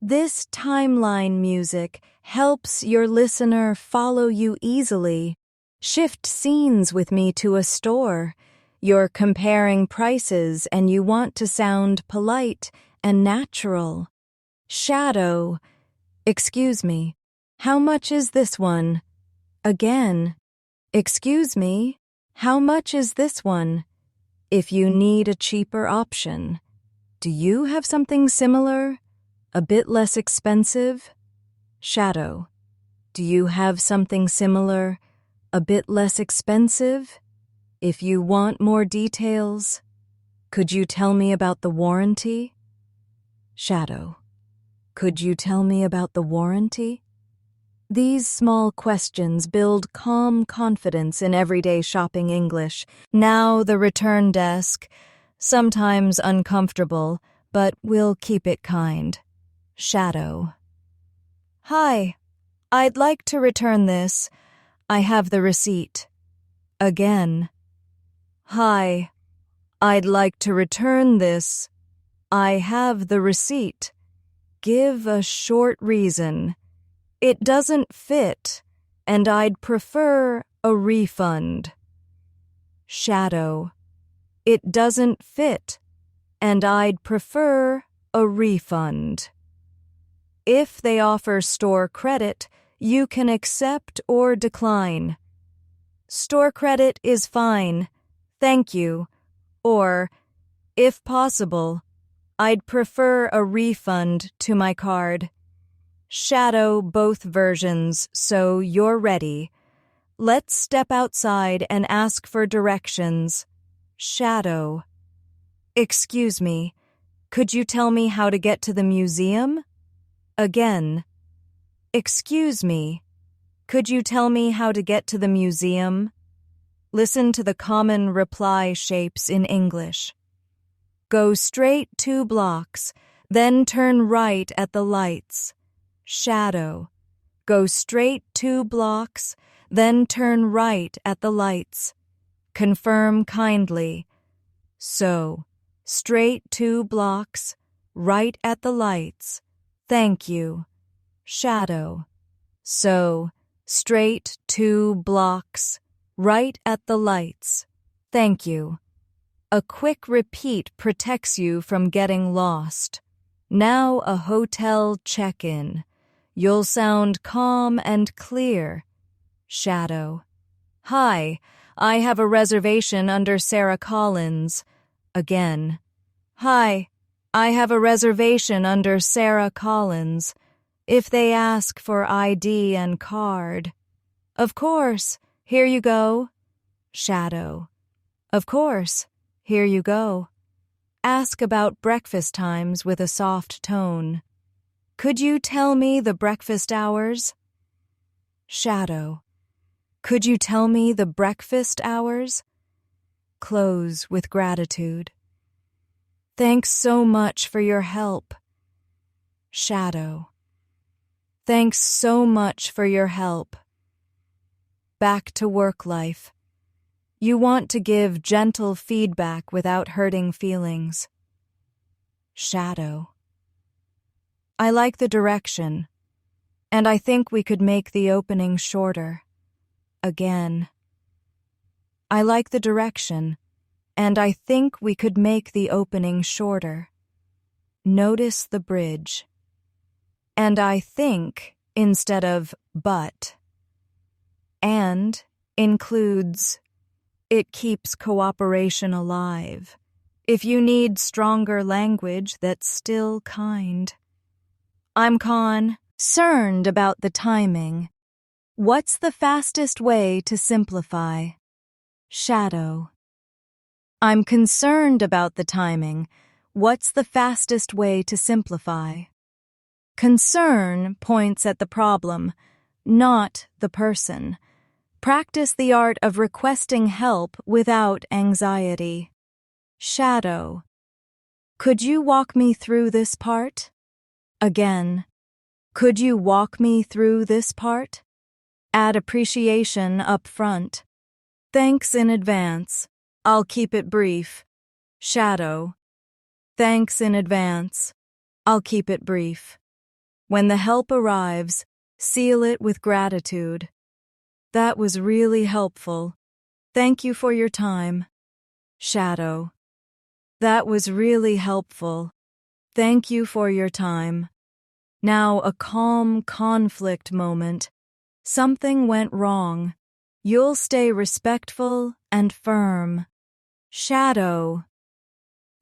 [SPEAKER 1] This timeline music helps your listener follow you easily. Shift scenes with me to a store. You're comparing prices and you want to sound polite and natural. Shadow. Excuse me. How much is this one? Again. Excuse me. How much is this one? If you need a cheaper option. Do you have something similar? A bit less expensive? Shadow. Do you have something similar? A bit less expensive? If you want more details, could you tell me about the warranty? Shadow. Could you tell me about the warranty? These small questions build calm confidence in everyday shopping English. Now the return desk, sometimes uncomfortable, but we'll keep it kind. Shadow. Hi, I'd like to return this. I have the receipt. Again. Hi, I'd like to return this. I have the receipt. Give a short reason. It doesn't fit, and I'd prefer a refund. Shadow. It doesn't fit, and I'd prefer a refund. If they offer store credit, you can accept or decline. Store credit is fine, thank you. Or, if possible, I'd prefer a refund to my card. Shadow both versions so you're ready. Let's step outside and ask for directions. Shadow. Excuse me, could you tell me how to get to the museum? Again. Excuse me, could you tell me how to get to the museum? Listen to the common reply shapes in English. Go straight 2 blocks, then turn right at the lights. Shadow. Go straight 2 blocks, then turn right at the lights. Confirm kindly. So, straight 2 blocks, right at the lights. Thank you. Shadow. So, straight 2 blocks, right at the lights. Thank you. A quick repeat protects you from getting lost. Now a hotel check-in. You'll sound calm and clear. Shadow. Hi, I have a reservation under Sarah Collins. Again. Hi, I have a reservation under Sarah Collins. If they ask for ID and card, of course, here you go. Shadow. Of course, here you go. Ask about breakfast times with a soft tone. Could you tell me the breakfast hours? Shadow. Could you tell me the breakfast hours? Close with gratitude. Thanks so much for your help. Shadow. Thanks so much for your help. Back to work life. You want to give gentle feedback without hurting feelings. Shadow. I like the direction, and I think we could make the opening shorter. Again. I like the direction, and I think we could make the opening shorter. Notice the bridge. And I think instead of but. And includes. It keeps cooperation alive. If you need stronger language that's still kind. I'm concerned about the timing. What's the fastest way to simplify? Shadow. I'm concerned about the timing. What's the fastest way to simplify? Concern points at the problem, not the person. Practice the art of requesting help without anxiety. Shadow. Could you walk me through this part? Again. Could you walk me through this part? Add appreciation up front. Thanks in advance. I'll keep it brief. Shadow. Thanks in advance. I'll keep it brief. When the help arrives, seal it with gratitude. That was really helpful. Thank you for your time. Shadow. That was really helpful. Thank you for your time. Now a calm conflict moment. Something went wrong. You'll stay respectful and firm. Shadow.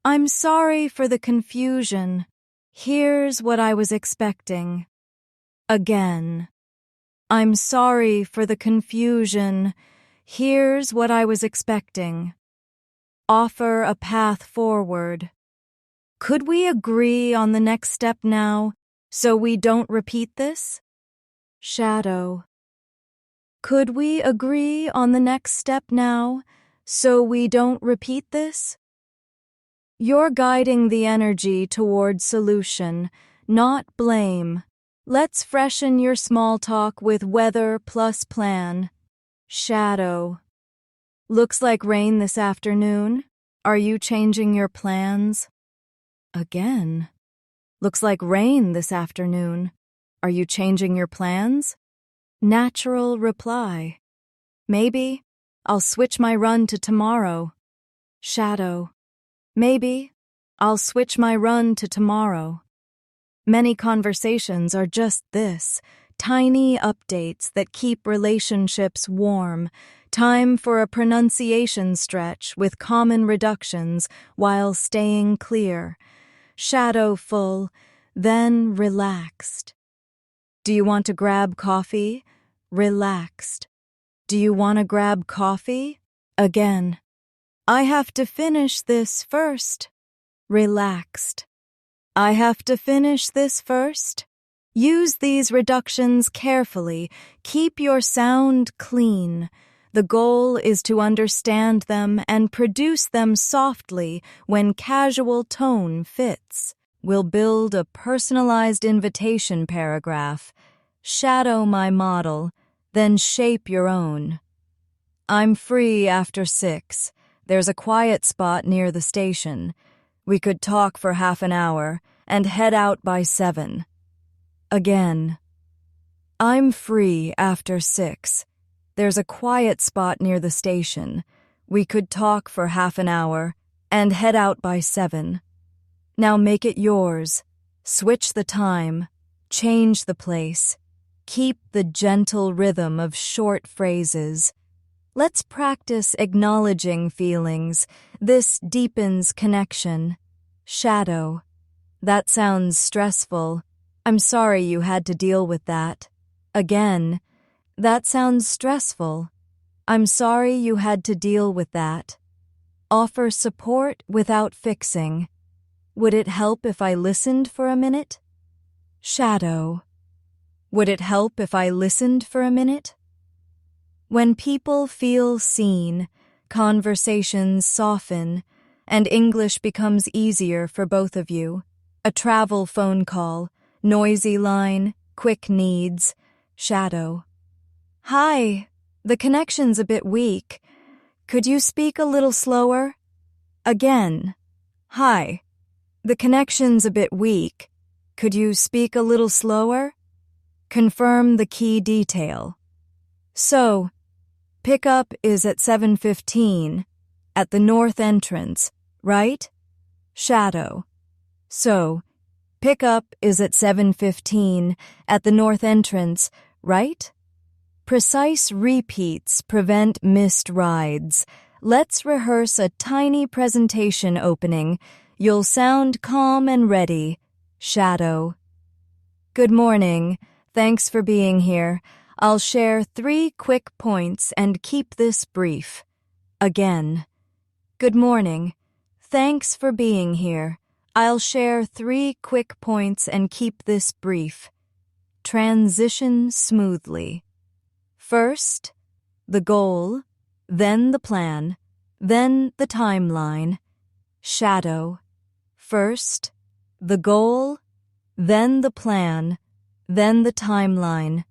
[SPEAKER 1] I'm sorry for the confusion. Here's what I was expecting. Again. I'm sorry for the confusion. Here's what I was expecting. Offer a path forward. Could we agree on the next step now, so we don't repeat this? Shadow. Could we agree on the next step now, so we don't repeat this? You're guiding the energy toward solution, not blame. Let's freshen your small talk with weather plus plan. Shadow. Looks like rain this afternoon. Are you changing your plans? Again. Looks like rain this afternoon. Are you changing your plans? Natural reply. Maybe. I'll switch my run to tomorrow. Shadow. Maybe. I'll switch my run to tomorrow. Many conversations are just this, tiny updates that keep relationships warm. Time for a pronunciation stretch with common reductions while staying clear. Shadow full, then relaxed. Do you want to grab coffee? Relaxed. Do you want to grab coffee? Again. I have to finish this first. Relaxed. I have to finish this first. Use these reductions carefully. Keep your sound clean. The goal is to understand them and produce them softly when casual tone fits. We'll build a personalized invitation paragraph. Shadow my model, then shape your own. I'm free after 6. There's a quiet spot near the station. We could talk for half an hour and head out by 7. Again. I'm free after 6. There's a quiet spot near the station. We could talk for half an hour and head out by 7. Now make it yours. Switch the time. Change the place. Keep the gentle rhythm of short phrases. Let's practice acknowledging feelings. This deepens connection. Shadow. That sounds stressful. I'm sorry you had to deal with that. Again, that sounds stressful. I'm sorry you had to deal with that. Offer support without fixing. Would it help if I listened for a minute? Shadow. Would it help if I listened for a minute? When people feel seen, conversations soften, and English becomes easier for both of you. A travel phone call, noisy line, quick needs, shadow. Hi, the connection's a bit weak. Could you speak a little slower? Again. Hi, the connection's a bit weak. Could you speak a little slower? Confirm the key detail. So, pickup is at 7:15 at the north entrance, right? Shadow. So, pickup is at 7:15 at the north entrance, right? Precise repeats prevent missed rides. Let's rehearse a tiny presentation opening. You'll sound calm and ready. Shadow. Good morning. Thanks for being here. I'll share 3 quick points and keep this brief. Again. Good morning. Thanks for being here. I'll share 3 quick points and keep this brief. Transition smoothly. First, the goal, then the plan, then the timeline. Shadow. First, the goal, then the plan, then the timeline.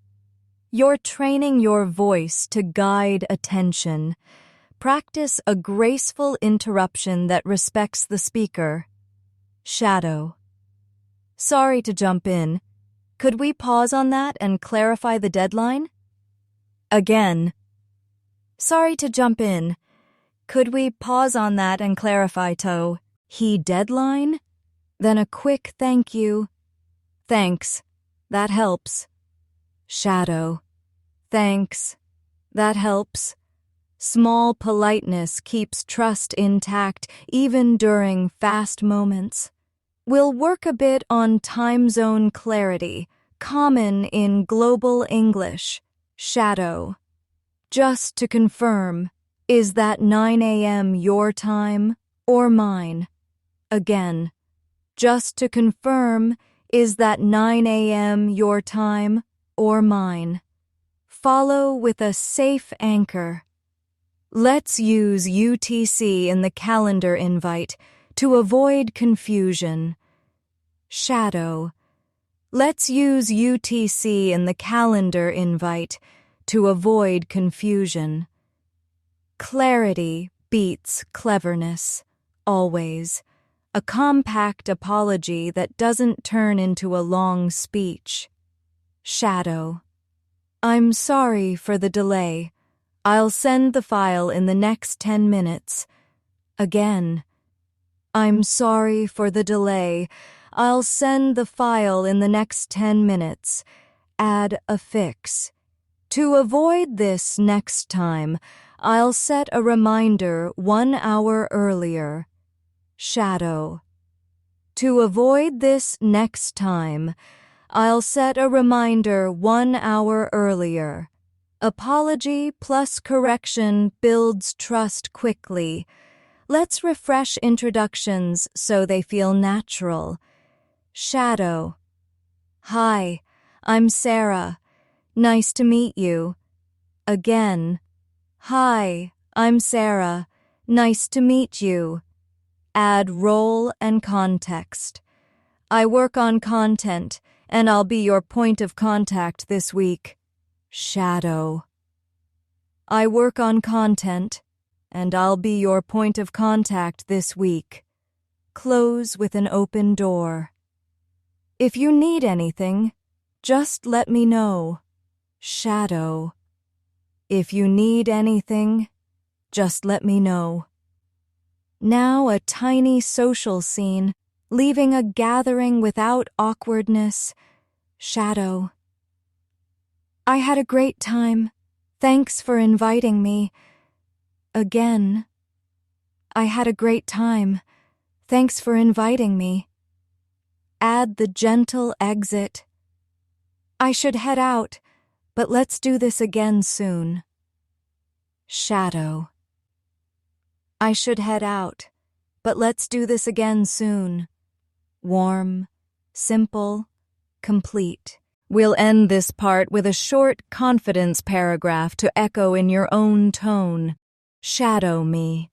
[SPEAKER 1] You're training your voice to guide attention. Practice a graceful interruption that respects the speaker. Shadow. Sorry to jump in. Could we pause on that and clarify the deadline? Again. Sorry to jump in. Could we pause on that and clarify he deadline? Then a quick thank you. Thanks. That helps. Shadow. Thanks. That helps. Small politeness keeps trust intact even during fast moments. We'll work a bit on time zone clarity, common in global English. Shadow. Just to confirm, is that 9 a.m. your time or mine? Again. Just to confirm, is that 9 a.m. your time or mine? Follow with a safe anchor. Let's use UTC in the calendar invite to avoid confusion. Shadow. Let's use UTC in the calendar invite to avoid confusion. Clarity beats cleverness, always. A compact apology that doesn't turn into a long speech. Shadow. I'm sorry for the delay. I'll send the file in the next 10 minutes. Again. I'm sorry for the delay. I'll send the file in the next 10 minutes. Add a fix. To avoid this next time, I'll set a reminder 1 hour earlier. Shadow. To avoid this next time, I'll set a reminder 1 hour earlier. Apology plus correction builds trust quickly. Let's refresh introductions so they feel natural. Shadow. Hi, I'm Sarah. Nice to meet you. Again. Hi, I'm Sarah. Nice to meet you. Add role and context. I work on content, and I'll be your point of contact this week. Shadow. I work on content, and I'll be your point of contact this week. Close with an open door. If you need anything, just let me know. Shadow. If you need anything, just let me know. Now a tiny social scene, leaving a gathering without awkwardness. Shadow. I had a great time. Thanks for inviting me. Again. I had a great time. Thanks for inviting me. add the gentle exit. I should head out, but let's do this again soon. Shadow. I should head out, but let's do this again soon. Warm, simple, complete. We'll end this part with a short confidence paragraph to echo in your own tone. Shadow me.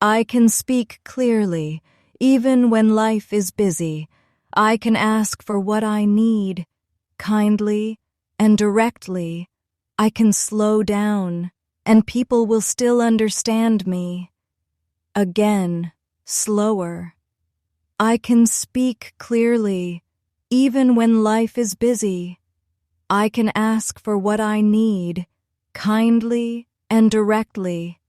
[SPEAKER 1] I can speak clearly, even when life is busy. I can ask for what I need, kindly and directly. I can slow down, and people will still understand me. Again, slower. I can speak clearly, even when life is busy. I can ask for what I need, kindly and directly.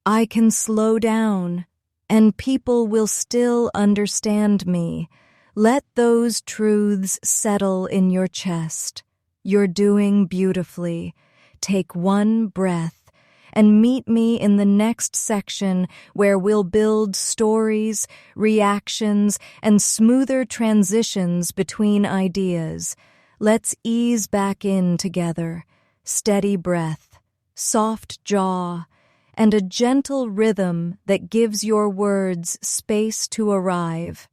[SPEAKER 1] I can slow down, and people will still understand me. Let those truths settle in your chest. You're doing beautifully. Take one breath and meet me in the next section where we'll build stories, reactions, and smoother transitions between ideas. Let's ease back in together. Steady breath, soft jaw, and a gentle rhythm that gives your words space to arrive.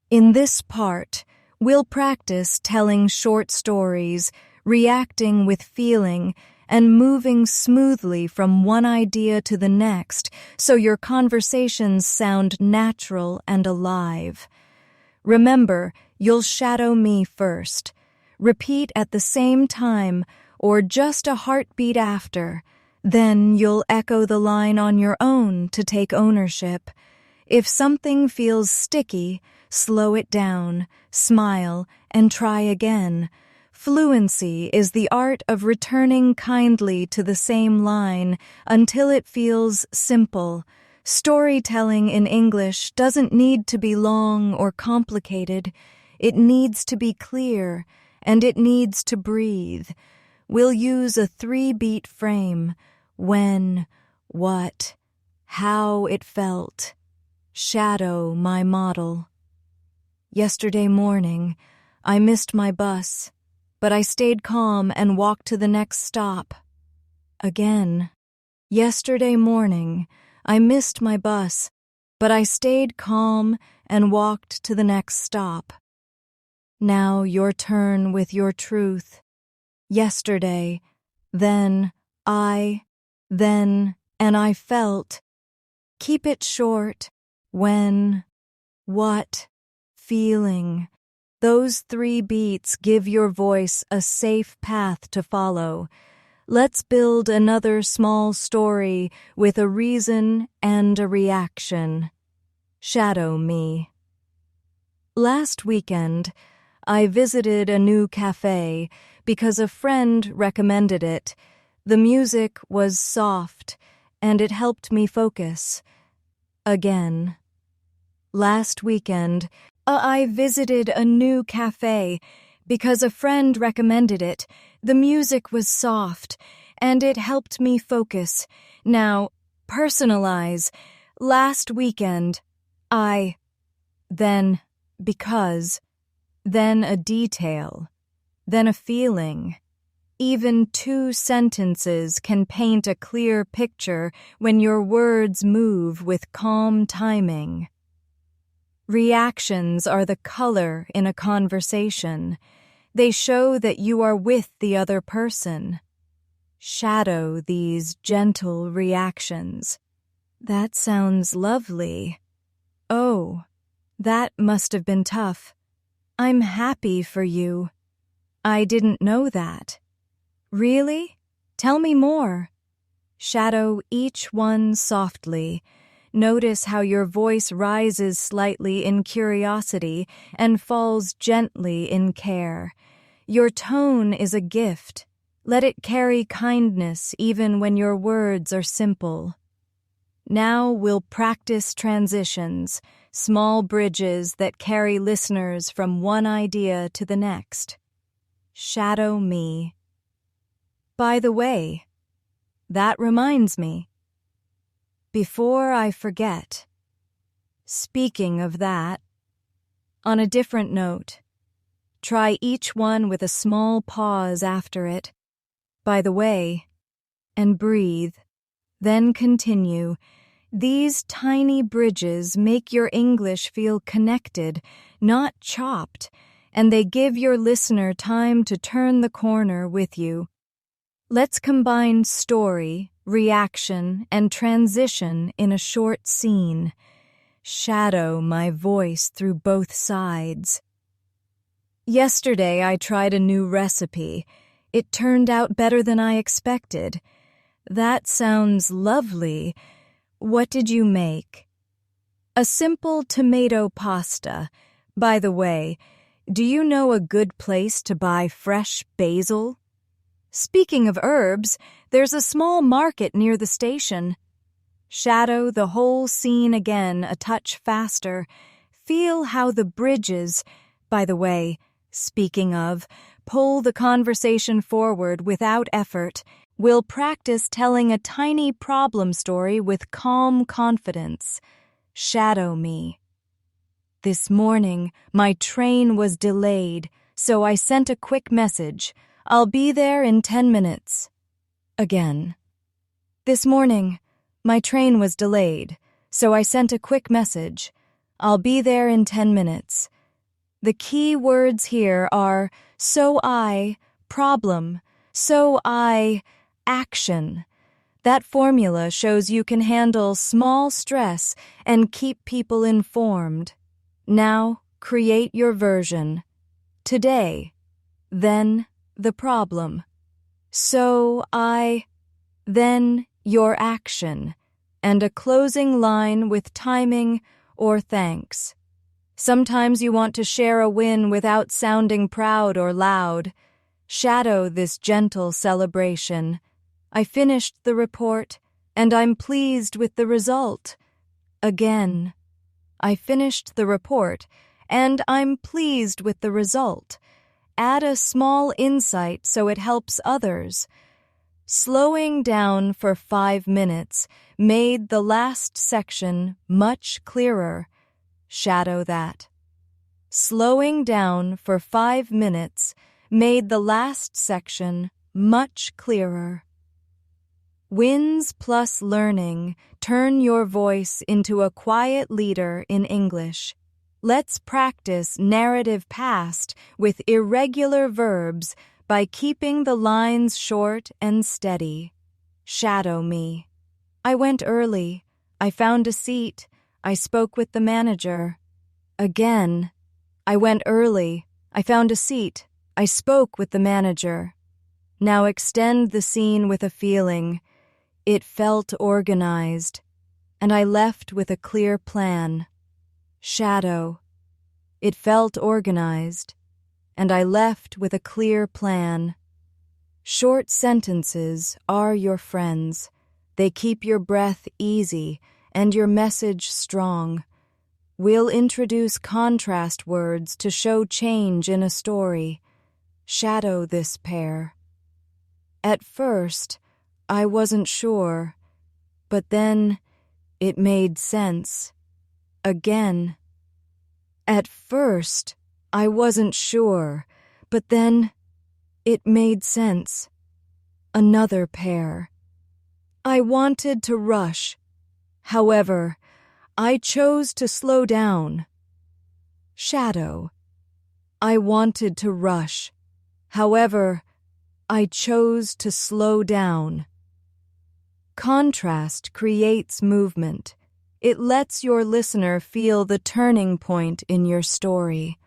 [SPEAKER 1] In this part, we'll practice telling short stories, reacting with feeling, and moving smoothly from one idea to the next so your conversations sound natural and alive. Remember, you'll shadow me first. Repeat at the same time or just a heartbeat after. Then you'll echo the line on your own to take ownership. If something feels sticky, slow it down, smile, and try again. Fluency is the art of returning kindly to the same line until it feels simple. Storytelling in English doesn't need to be long or complicated. It needs to be clear, and it needs to breathe. We'll use a 3-beat frame. When, what, how it felt. Shadow my model. Yesterday morning, I missed my bus, but I stayed calm and walked to the next stop. Again. Yesterday morning, I missed my bus, but I stayed calm and walked to the next stop. Now your turn with your truth. Yesterday, then, and I felt. Keep it short. When, what, feeling. Those 3 beats give your voice a safe path to follow. Let's build another small story with a reason and a reaction. Shadow me. Last weekend, I visited a new café because a friend recommended it. The music was soft, and it helped me focus. Again. Last weekend, I visited a new café because a friend recommended it. The music was soft, and it helped me focus. Now, personalize. Last weekend, then because, then a detail, then a feeling. Even 2 sentences can paint a clear picture when your words move with calm timing. Reactions are the color in a conversation. They show that you are with the other person. Shadow these gentle reactions. That sounds lovely. Oh, that must have been tough. I'm happy for you. I didn't know that. Really? Tell me more. Shadow each one softly. Notice how your voice rises slightly in curiosity and falls gently in care. Your tone is a gift. Let it carry kindness even when your words are simple. Now we'll practice transitions, small bridges that carry listeners from one idea to the next. Shadow me. By the way, that reminds me. Before I forget, speaking of that, On a different note, try each one with a small pause after it. By the way, and breathe. Then continue. These tiny bridges make your English feel connected, not chopped, and they give your listener time to turn the corner with you. Let's combine story, reaction, and transition in a short scene. Shadow my voice through both sides. Yesterday I tried a new recipe. It turned out better than I expected. That sounds lovely. What did you make? A simple tomato pasta. By the way, do you know a good place to buy fresh basil? Speaking of herbs, there's a small market near the station. Shadow the whole scene again a touch faster. Feel how the bridges, by the way, speaking of, pull the conversation forward without effort. We'll practice telling a tiny problem story with calm confidence. Shadow me. This morning, my train was delayed, so I sent a quick message. I'll be there in 10 minutes. Again. This morning, my train was delayed, so I sent a quick message. I'll be there in 10 minutes. The key words here are so I, problem, so I, action. That formula shows you can handle small stress and keep people informed. Now, create your version. Today, then the problem. So I, then your action, and a closing line with timing or thanks. Sometimes you want to share a win without sounding proud or loud. Shadow this gentle celebration. I finished the report, and I'm pleased with the result. Again. I finished the report, and I'm pleased with the result. Add a small insight so it helps others. Slowing down for 5 minutes made the last section much clearer. Shadow that. Slowing down for 5 minutes made the last section much clearer. Wins plus learning turn your voice into a quiet leader in English. Let's practice narrative past with irregular verbs by keeping the lines short and steady. Shadow me. I went early. I found a seat. I spoke with the manager. Again. I went early. I found a seat. I spoke with the manager. Now extend the scene with a feeling. It felt organized, and I left with a clear plan. Shadow. It felt organized, and I left with a clear plan. Short sentences are your friends. They keep your breath easy and your message strong. We'll introduce contrast words to show change in a story. Shadow this pair. At first, I wasn't sure, but then it made sense. Again. At first, I wasn't sure, but then it made sense. Another pair. I wanted to rush. However, I chose to slow down. Shadow. I wanted to rush. However, I chose to slow down. Contrast creates movement. It lets your listener feel the turning point in your story.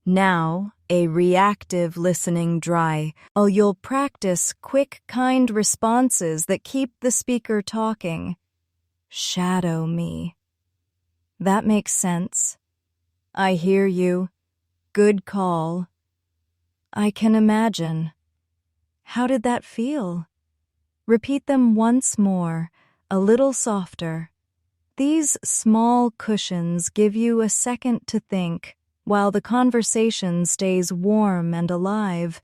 [SPEAKER 1] Now, a reactive listening dry. You'll practice quick, kind responses that keep the speaker talking. Shadow me. That makes sense. I hear you. Good call. I can imagine. How did that feel? Repeat them once more, a little softer. These small cushions give you a second to think, while the conversation stays warm and alive.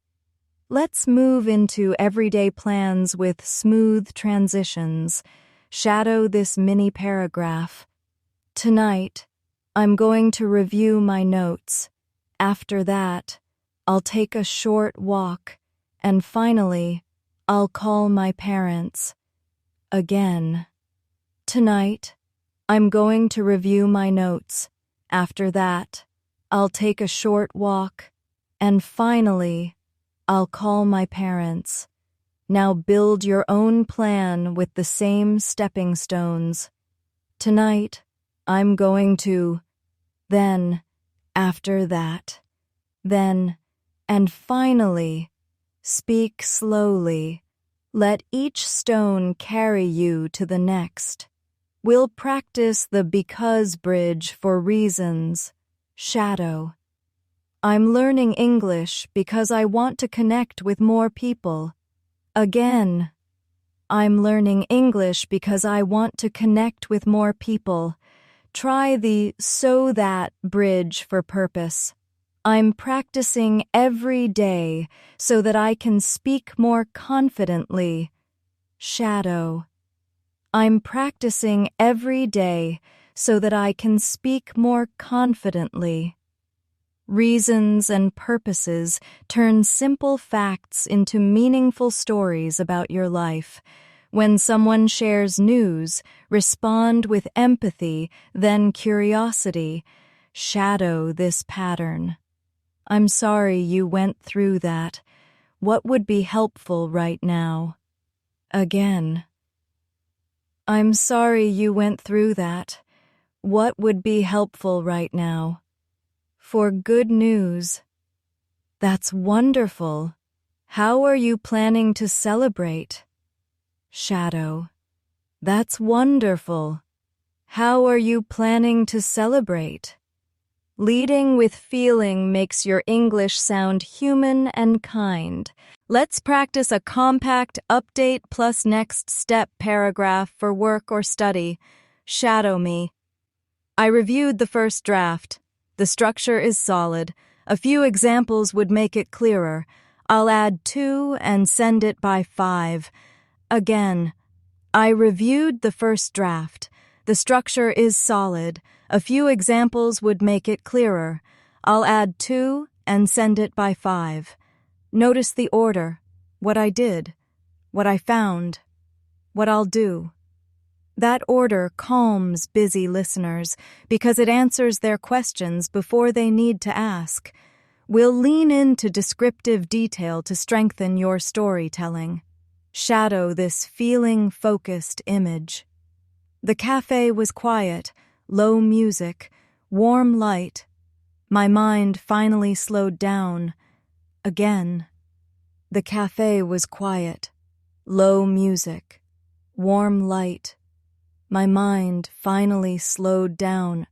[SPEAKER 1] Let's move into everyday plans with smooth transitions. Shadow this mini paragraph. Tonight, I'm going to review my notes. After that, I'll take a short walk. And finally, I'll call my parents. Again. Tonight, I'm going to review my notes. After that, I'll take a short walk. And finally, I'll call my parents. Now build your own plan with the same stepping stones. Tonight, I'm going to, then, after that, then, and finally, speak slowly. Let each stone carry you to the next. We'll practice the because bridge for reasons. Shadow. I'm learning English because I want to connect with more people. Again. I'm learning English because I want to connect with more people. Try the so that bridge for purpose. I'm practicing every day so that I can speak more confidently. Shadow. I'm practicing every day so that I can speak more confidently. Reasons and purposes turn simple facts into meaningful stories about your life. When someone shares news, respond with empathy, then curiosity. Shadow this pattern. I'm sorry you went through that. What would be helpful right now? Again. I'm sorry you went through that. What would be helpful right now? For good news. That's wonderful. How are you planning to celebrate? Shadow. That's wonderful. How are you planning to celebrate? Leading with feeling makes your English sound human and kind. Let's practice a compact update plus next step paragraph for work or study. Shadow me. I reviewed the first draft. The structure is solid. A few examples would make it clearer. I'll add 2 and send it by 5. Again. I reviewed the first draft. The structure is solid. A few examples would make it clearer. I'll add 2 and send it by 5. Notice the order. What I did. What I found. What I'll do. That order calms busy listeners because it answers their questions before they need to ask. We'll lean into descriptive detail to strengthen your storytelling. Shadow this feeling-focused image. The cafe was quiet, low music, warm light. My mind finally slowed down. Again. The cafe was quiet, low music, warm light. My mind finally slowed down.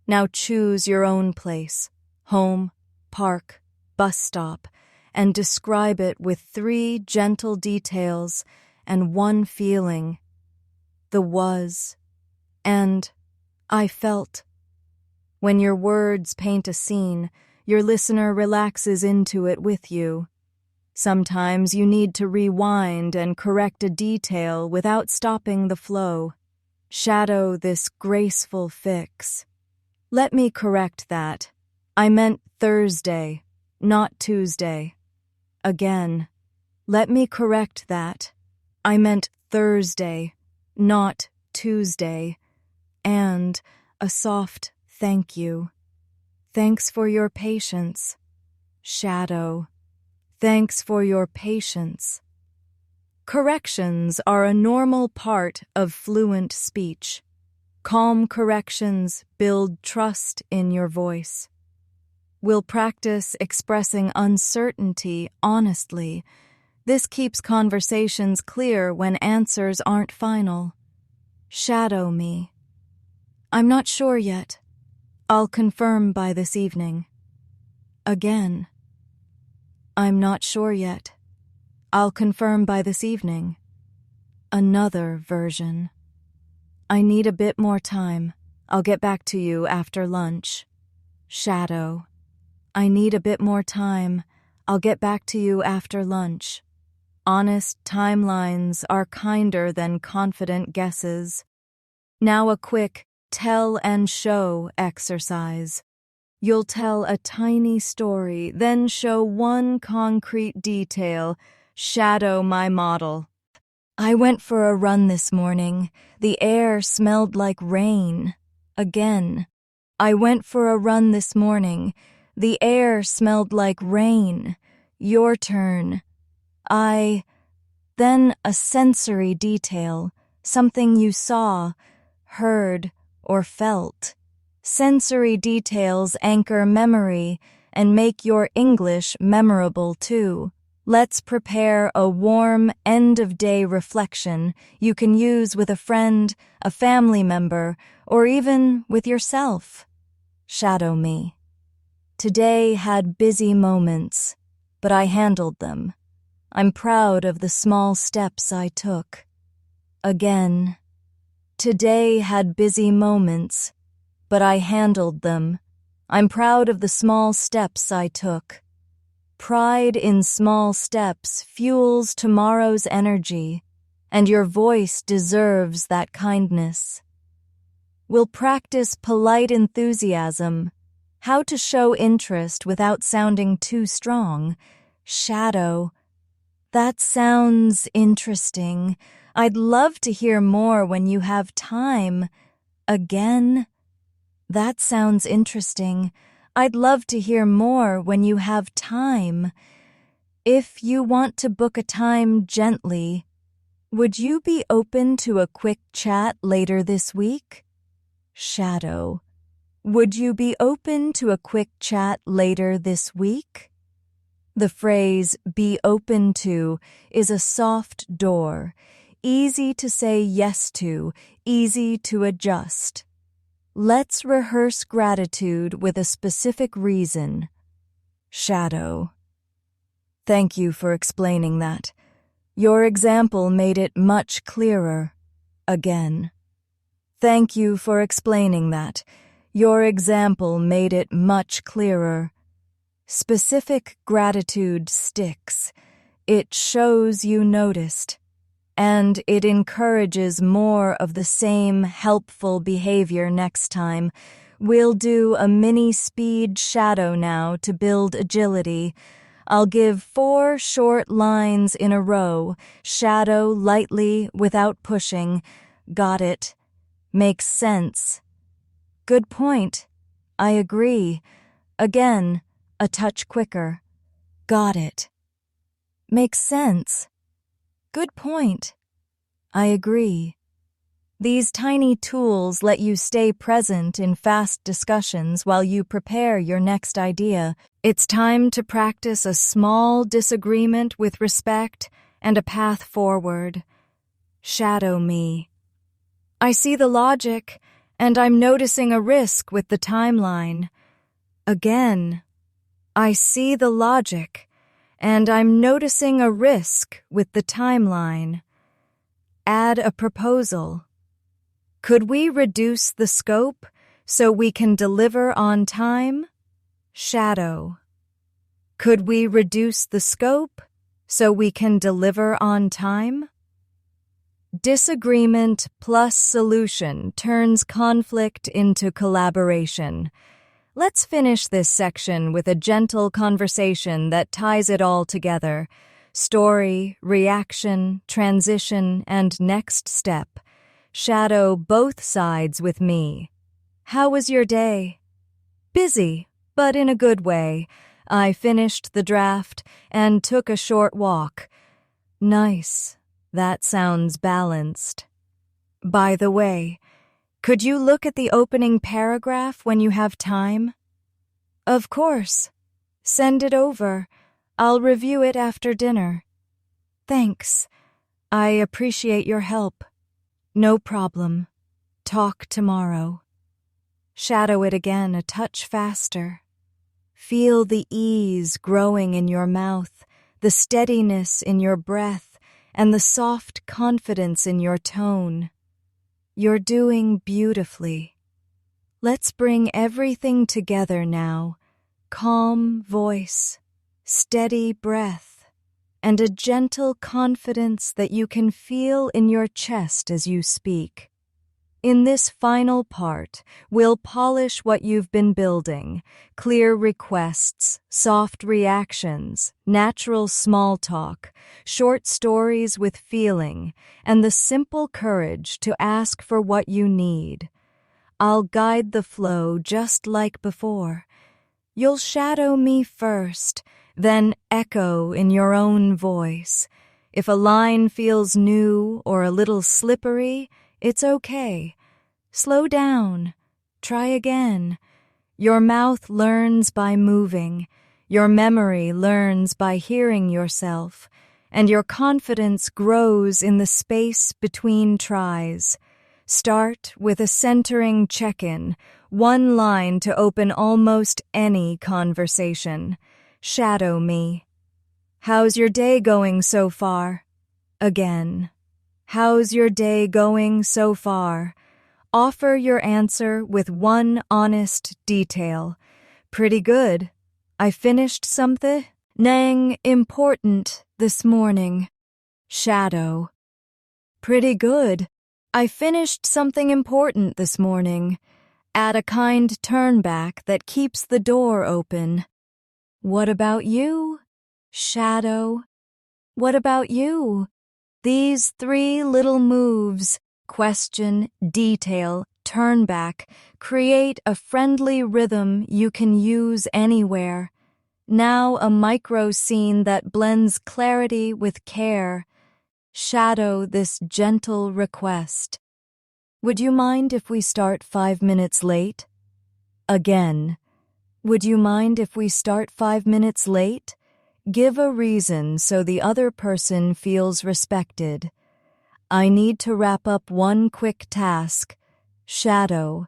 [SPEAKER 1] Now choose your own place, home, park, bus stop, and describe it with 3 gentle details and 1 feeling. The was, and I felt. When your words paint a scene, your listener relaxes into it with you. Sometimes you need to rewind and correct a detail without stopping the flow. Shadow this graceful fix. Let me correct that. I meant Thursday, not Tuesday. Again. Let me correct that. I meant Thursday, not Tuesday. And a soft thank you. Thanks for your patience. Shadow. Thanks for your patience. Corrections are a normal part of fluent speech. Calm corrections build trust in your voice. We'll practice expressing uncertainty honestly. This keeps conversations clear when answers aren't final. Shadow me. I'm not sure yet. I'll confirm by this evening. Again. I'm not sure yet. I'll confirm by this evening. Another version. I need a bit more time. I'll get back to you after lunch. Shadow. I need a bit more time. I'll get back to you after lunch. Honest timelines are kinder than confident guesses. Now a quick Tell and show exercise. You'll tell a tiny story, then show one concrete detail. Shadow my model. I went for a run this morning. The air smelled like rain. Again. I went for a run this morning. The air smelled like rain. Your turn. Then a sensory detail, something you saw, heard, or felt. Sensory details anchor memory and make your English memorable too. Let's prepare a warm end-of-day reflection you can use with a friend, a family member, or even with yourself. Shadow me. Today had busy moments, but I handled them. I'm proud of the small steps I took. Again. Today had busy moments, but I handled them. I'm proud of the small steps I took. Pride in small steps fuels tomorrow's energy, and your voice deserves that kindness. We'll practice polite enthusiasm, how to show interest without sounding too strong. Shadow. That sounds interesting. I'd love to hear more when you have time. Again. That sounds interesting. I'd love to hear more when you have time. If you want to book a time gently, would you be open to a quick chat later this week? Shadow. Would you be open to a quick chat later this week? The phrase be open to is a soft door, easy to say yes to, easy to adjust. Let's rehearse gratitude with a specific reason. Shadow. Thank you for explaining that. Your example made it much clearer. Again. Thank you for explaining that. Your example made it much clearer. Specific gratitude sticks. It shows you noticed, and it encourages more of the same helpful behavior next time. We'll do a mini speed shadow now to build agility. I'll give 4 short lines in a row. Shadow lightly without pushing. Got it. Makes sense. Good point. I agree. Again, a touch quicker. Got it. Makes sense. Good point. I agree. These tiny tools let you stay present in fast discussions while you prepare your next idea. It's time to practice a small disagreement with respect and a path forward. Shadow me. I see the logic, and I'm noticing a risk with the timeline. Again, I see the logic, and I'm noticing a risk with the timeline. Add a proposal. Could we reduce the scope so we can deliver on time? Shadow. Could we reduce the scope so we can deliver on time? Disagreement plus solution turns conflict into collaboration. Let's finish this section with a gentle conversation that ties it all together. Story, reaction, transition, and next step. Shadow both sides with me. How was your day? Busy, but in a good way. I finished the draft and took a short walk. Nice. That sounds balanced. By the way, could you look at the opening paragraph when you have time? Of course. Send it over. I'll review it after dinner. Thanks. I appreciate your help. No problem. Talk tomorrow. Shadow it again a touch faster. Feel the ease growing in your mouth, the steadiness in your breath, and the soft confidence in your tone. You're doing beautifully. Let's bring everything together now. Calm voice, steady breath, and a gentle confidence that you can feel in your chest as you speak. In this final part, we'll polish what you've been building: clear requests, soft reactions, natural small talk, short stories with feeling, and the simple courage to ask for what you need. I'll guide the flow just like before. You'll shadow me first, then echo in your own voice. If a line feels new or a little slippery, it's okay. Slow down. Try again. Your mouth learns by moving. Your memory learns by hearing yourself. And your confidence grows in the space between tries. Start with a centering check-in, one line to open almost any conversation. Shadow me. How's your day going so far? Again. How's your day going so far? Offer your answer with one honest detail. Pretty good. I finished something important this morning. Shadow. Pretty good. I finished something important this morning. Add a kind turn back that keeps the door open. What about you? Shadow. What about you? These three little moves, question, detail, turn back, create a friendly rhythm you can use anywhere. Now a micro scene that blends clarity with care. Shadow this gentle request. Would you mind if we start 5 minutes late? Again. Would you mind if we start 5 minutes late? Give a reason so the other person feels respected. I need to wrap up one quick task. Shadow.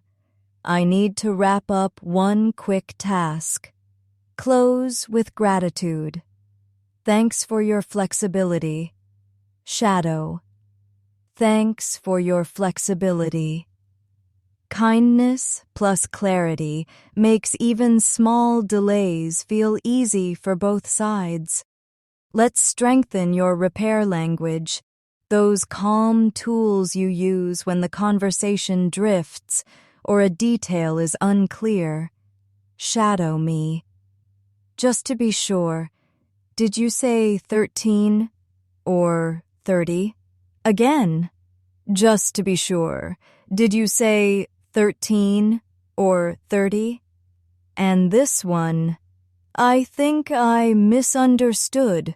[SPEAKER 1] I need to wrap up one quick task. Close with gratitude. Thanks for your flexibility. Shadow. Thanks for your flexibility. Kindness plus clarity makes even small delays feel easy for both sides. Let's strengthen your repair language, those calm tools you use when the conversation drifts or a detail is unclear. Shadow me. Just to be sure, did you say 13 or 30? Again. Just to be sure, did you say 13 or 30? And this one, I think I misunderstood.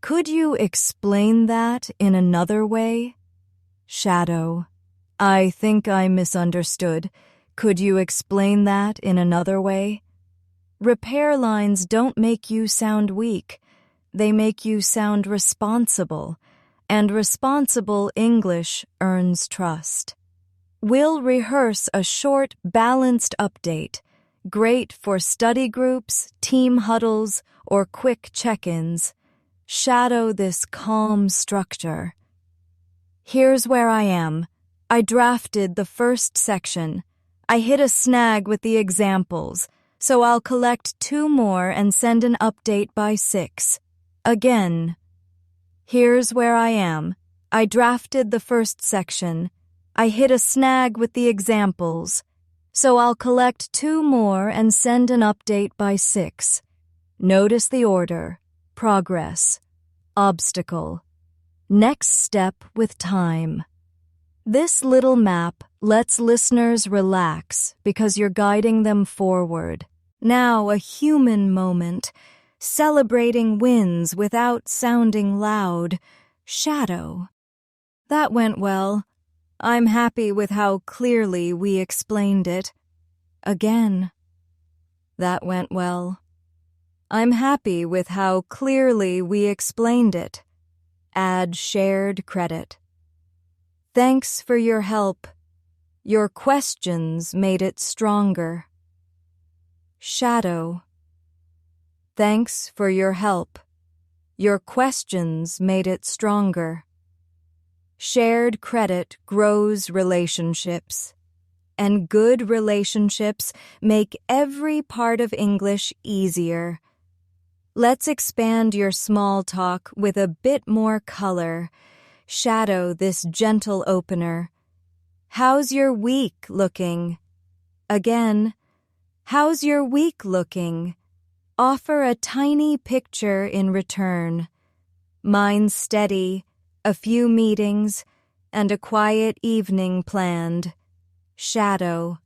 [SPEAKER 1] Could you explain that in another way? Shadow. I think I misunderstood. Could you explain that in another way? Repair lines don't make you sound weak. They make you sound responsible, and responsible English earns trust. We'll rehearse a short, balanced update, great for study groups, team huddles, or quick check-ins. Shadow this calm structure. Here's where I am. I drafted the first section. I hit a snag with the examples, so I'll collect 2 more and send an update by 6. Again. Here's where I am. I drafted the first section. I hit a snag with the examples, so I'll collect 2 more and send an update by 6. Notice the order. Progress. Obstacle. Next step with time. This little map lets listeners relax because you're guiding them forward. Now a human moment, celebrating wins without sounding loud. Shadow. That went well. I'm happy with how clearly we explained it. Again. That went well. I'm happy with how clearly we explained it. Add shared credit. Thanks for your help. Your questions made it stronger. Shadow. Thanks for your help. Your questions made it stronger. Shared credit grows relationships, and good relationships make every part of English easier. Let's expand your small talk with a bit more color. Shadow this gentle opener. How's your week looking? Again, how's your week looking? Offer a tiny picture in return. Mine's steady, a few meetings, and a quiet evening planned. Shadow.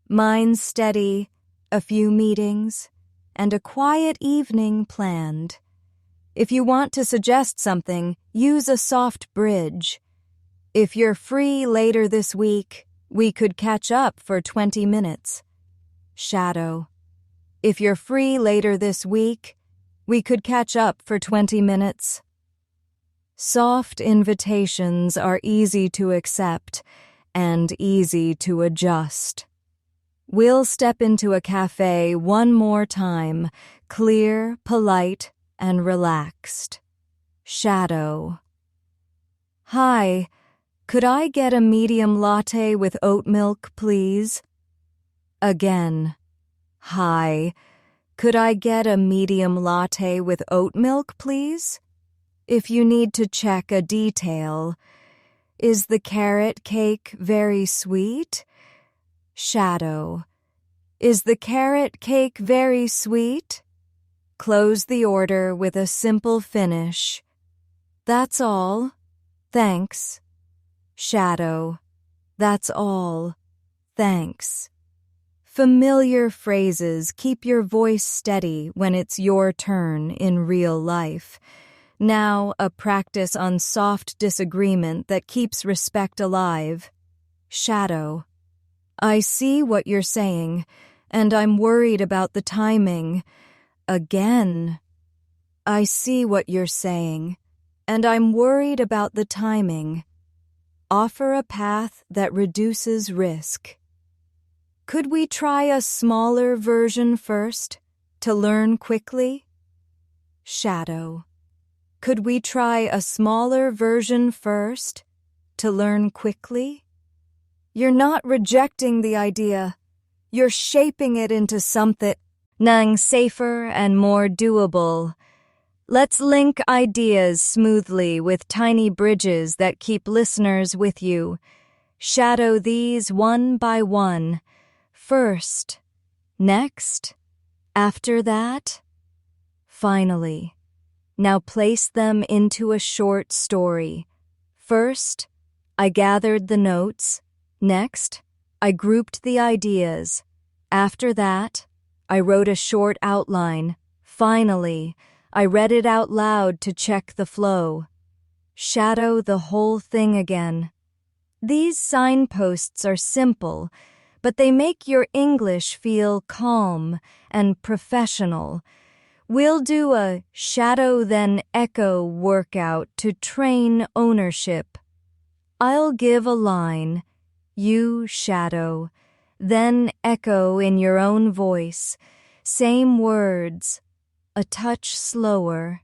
[SPEAKER 1] Mine's steady, a few meetings, and a quiet evening planned. If you want to suggest something, use a soft bridge. If you're free later this week, we could catch up for 20 minutes. Shadow. If you're free later this week, we could catch up for 20 minutes. Soft invitations are easy to accept and easy to adjust. We'll step into a cafe one more time, clear, polite, and relaxed. Shadow. Hi, could I get a medium latte with oat milk, please? Again. Hi, could I get a medium latte with oat milk, please? If you need to check a detail, is the carrot cake very sweet? Shadow. Is the carrot cake very sweet? Close the order with a simple finish. That's all. Thanks. Shadow. That's all. Thanks. Familiar phrases keep your voice steady when it's your turn in real life. Now, a practice on soft disagreement that keeps respect alive. Shadow. I see what you're saying, and I'm worried about the timing. Again. I see what you're saying, and I'm worried about the timing. Offer a path that reduces risk. Could we try a smaller version first, to learn quickly? Shadow. Could we try a smaller version first, to learn quickly? You're not rejecting the idea. You're shaping it into something safer and more doable. Let's link ideas smoothly with tiny bridges that keep listeners with you. Shadow these one by one. First, next, after that, finally. Now place them into a short story. First, I gathered the notes. Next, I grouped the ideas. After that, I wrote a short outline. Finally, I read it out loud to check the flow. Shadow the whole thing again. These signposts are simple, but they make your English feel calm and professional. We'll do a shadow then echo workout to train ownership. I'll give a line, you shadow, then echo in your own voice, same words, a touch slower.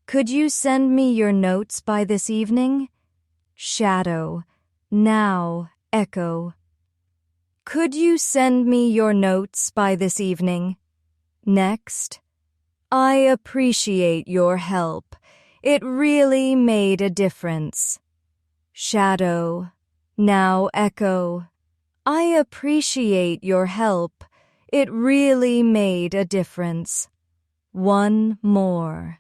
[SPEAKER 1] Could you send me your notes by this evening? Shadow, now echo. Could you send me your notes by this evening? Next. I appreciate your help. It really made a difference. Shadow, now echo. I appreciate your help. It really made a difference. One more.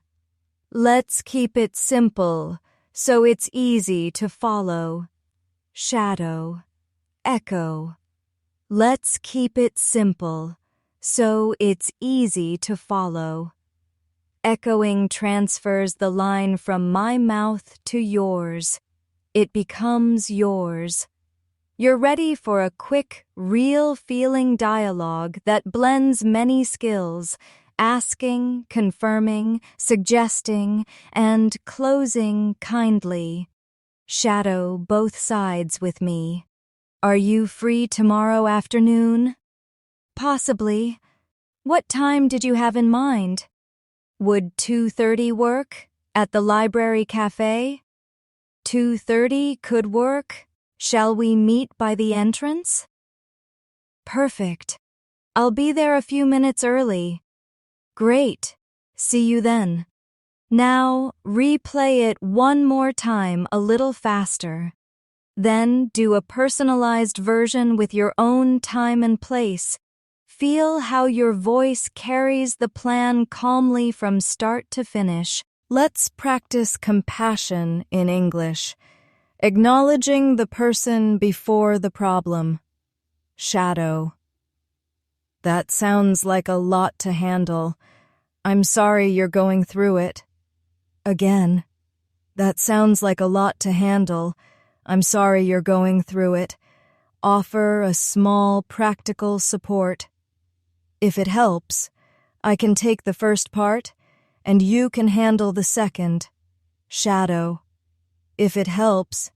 [SPEAKER 1] Let's keep it simple, so it's easy to follow. Shadow, echo. Let's keep it simple, so it's easy to follow. Echoing transfers the line from my mouth to yours. It becomes yours. You're ready for a quick, real-feeling dialogue that blends many skills, asking, confirming, suggesting, and closing kindly. Shadow both sides with me. Are you free tomorrow afternoon? Possibly. What time did you have in mind? Would 2:30 work? At the library café? 2:30 could work. Shall we meet by the entrance? Perfect. I'll be there a few minutes early. Great. See you then. Now, replay it one more time a little faster. Then do a personalized version with your own time and place. Feel how your voice carries the plan calmly from start to finish. Let's practice compassion in English. Acknowledging the person before the problem. Shadow. That sounds like a lot to handle. I'm sorry you're going through it. Again. That sounds like a lot to handle. I'm sorry you're going through it. Offer a small practical support. If it helps, I can take the first part, and you can handle the second. Shadow. If it helps,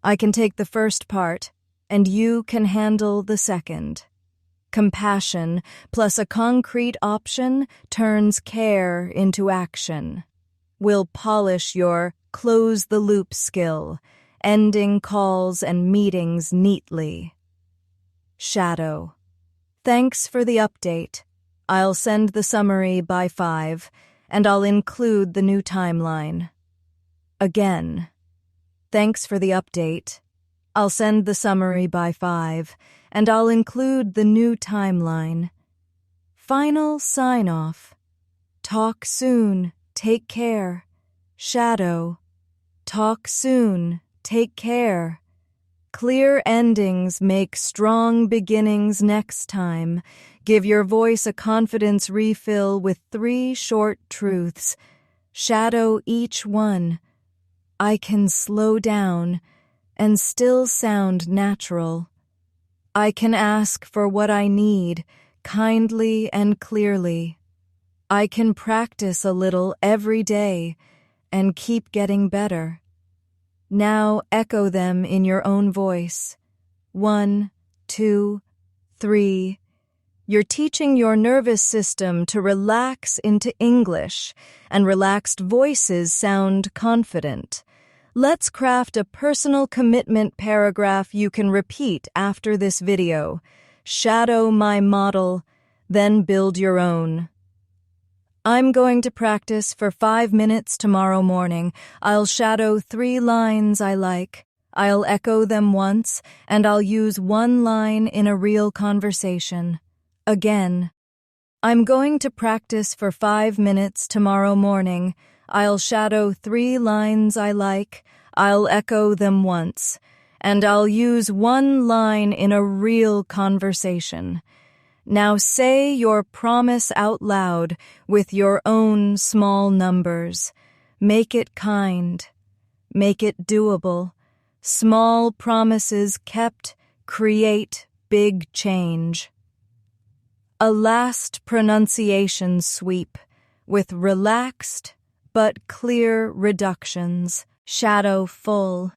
[SPEAKER 1] I can take the first part, and you can handle the second. Compassion plus a concrete option turns care into action. We'll polish your close-the-loop skill, ending calls and meetings neatly. Shadow. Thanks for the update. I'll send the summary by 5, and I'll include the new timeline. Again. Thanks for the update. I'll send the summary by 5, and I'll include the new timeline. Final sign-off. Talk soon. Take care. Shadow. Talk soon. Take care. Clear endings make strong beginnings next time. Give your voice a confidence refill with 3 short truths. Shadow each one. I can slow down and still sound natural. I can ask for what I need, kindly and clearly. I can practice a little every day and keep getting better. Now echo them in your own voice. 1, 2, 3. You're teaching your nervous system to relax into English, and relaxed voices sound confident. Let's craft a personal commitment paragraph you can repeat after this video. Shadow my model, then build your own. I'm going to practice for 5 minutes tomorrow morning. I'll shadow 3 lines I like. I'll echo them once, and I'll use 1 line in a real conversation. Again. I'm going to practice for 5 minutes tomorrow morning. I'll shadow 3 lines I like. I'll echo them once, and I'll use 1 line in a real conversation. Now say your promise out loud with your own small numbers. Make it kind. Make it doable. Small promises kept create big change. A last pronunciation sweep with relaxed but clear reductions. Shadow full,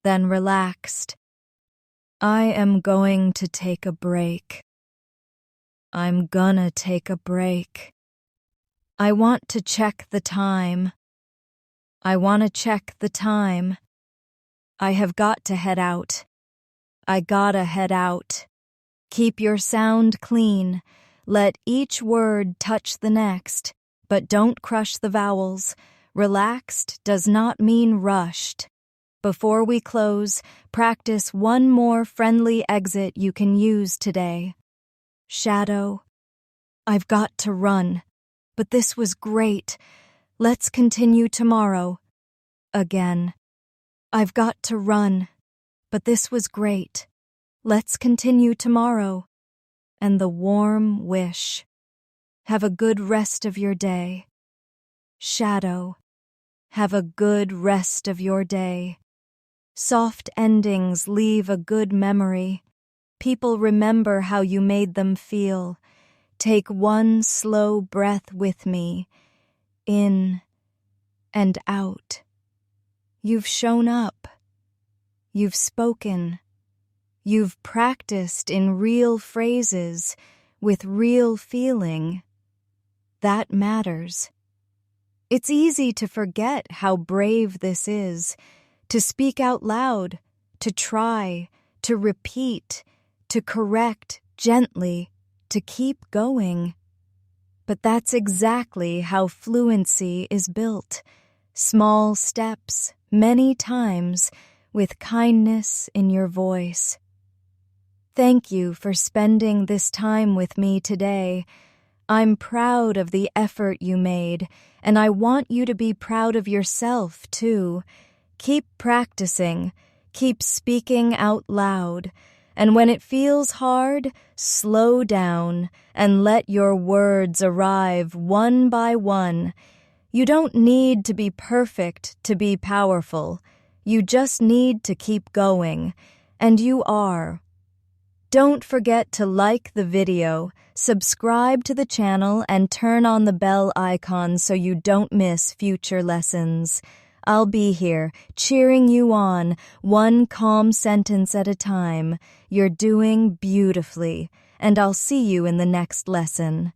[SPEAKER 1] then relaxed. I am going to take a break. I'm gonna take a break. I want to check the time. I want to check the time. I have got to head out. I gotta head out. Keep your sound clean. Let each word touch the next, but don't crush the vowels. Relaxed does not mean rushed. Before we close, practice 1 more friendly exit you can use today. Shadow. I've got to run, but this was great. Let's continue tomorrow. Again. I've got to run, but this was great. Let's continue tomorrow. And the warm wish. Have a good rest of your day. Shadow. Have a good rest of your day. Soft endings leave a good memory. People remember how you made them feel. Take 1 slow breath with me, in and out. You've shown up. You've spoken. You've practiced in real phrases, with real feeling. That matters. It's easy to forget how brave this is, to speak out loud, to try, to repeat, to correct gently, to keep going. But that's exactly how fluency is built. Small steps, many times, with kindness in your voice. Thank you for spending this time with me today. I'm proud of the effort you made, and I want you to be proud of yourself, too. Keep practicing, keep speaking out loud, and when it feels hard, slow down and let your words arrive one by one. You don't need to be perfect to be powerful. You just need to keep going, and you are. Don't forget to like the video, subscribe to the channel, and turn on the bell icon so you don't miss future lessons. I'll be here, cheering you on, one calm sentence at a time. You're doing beautifully, and I'll see you in the next lesson.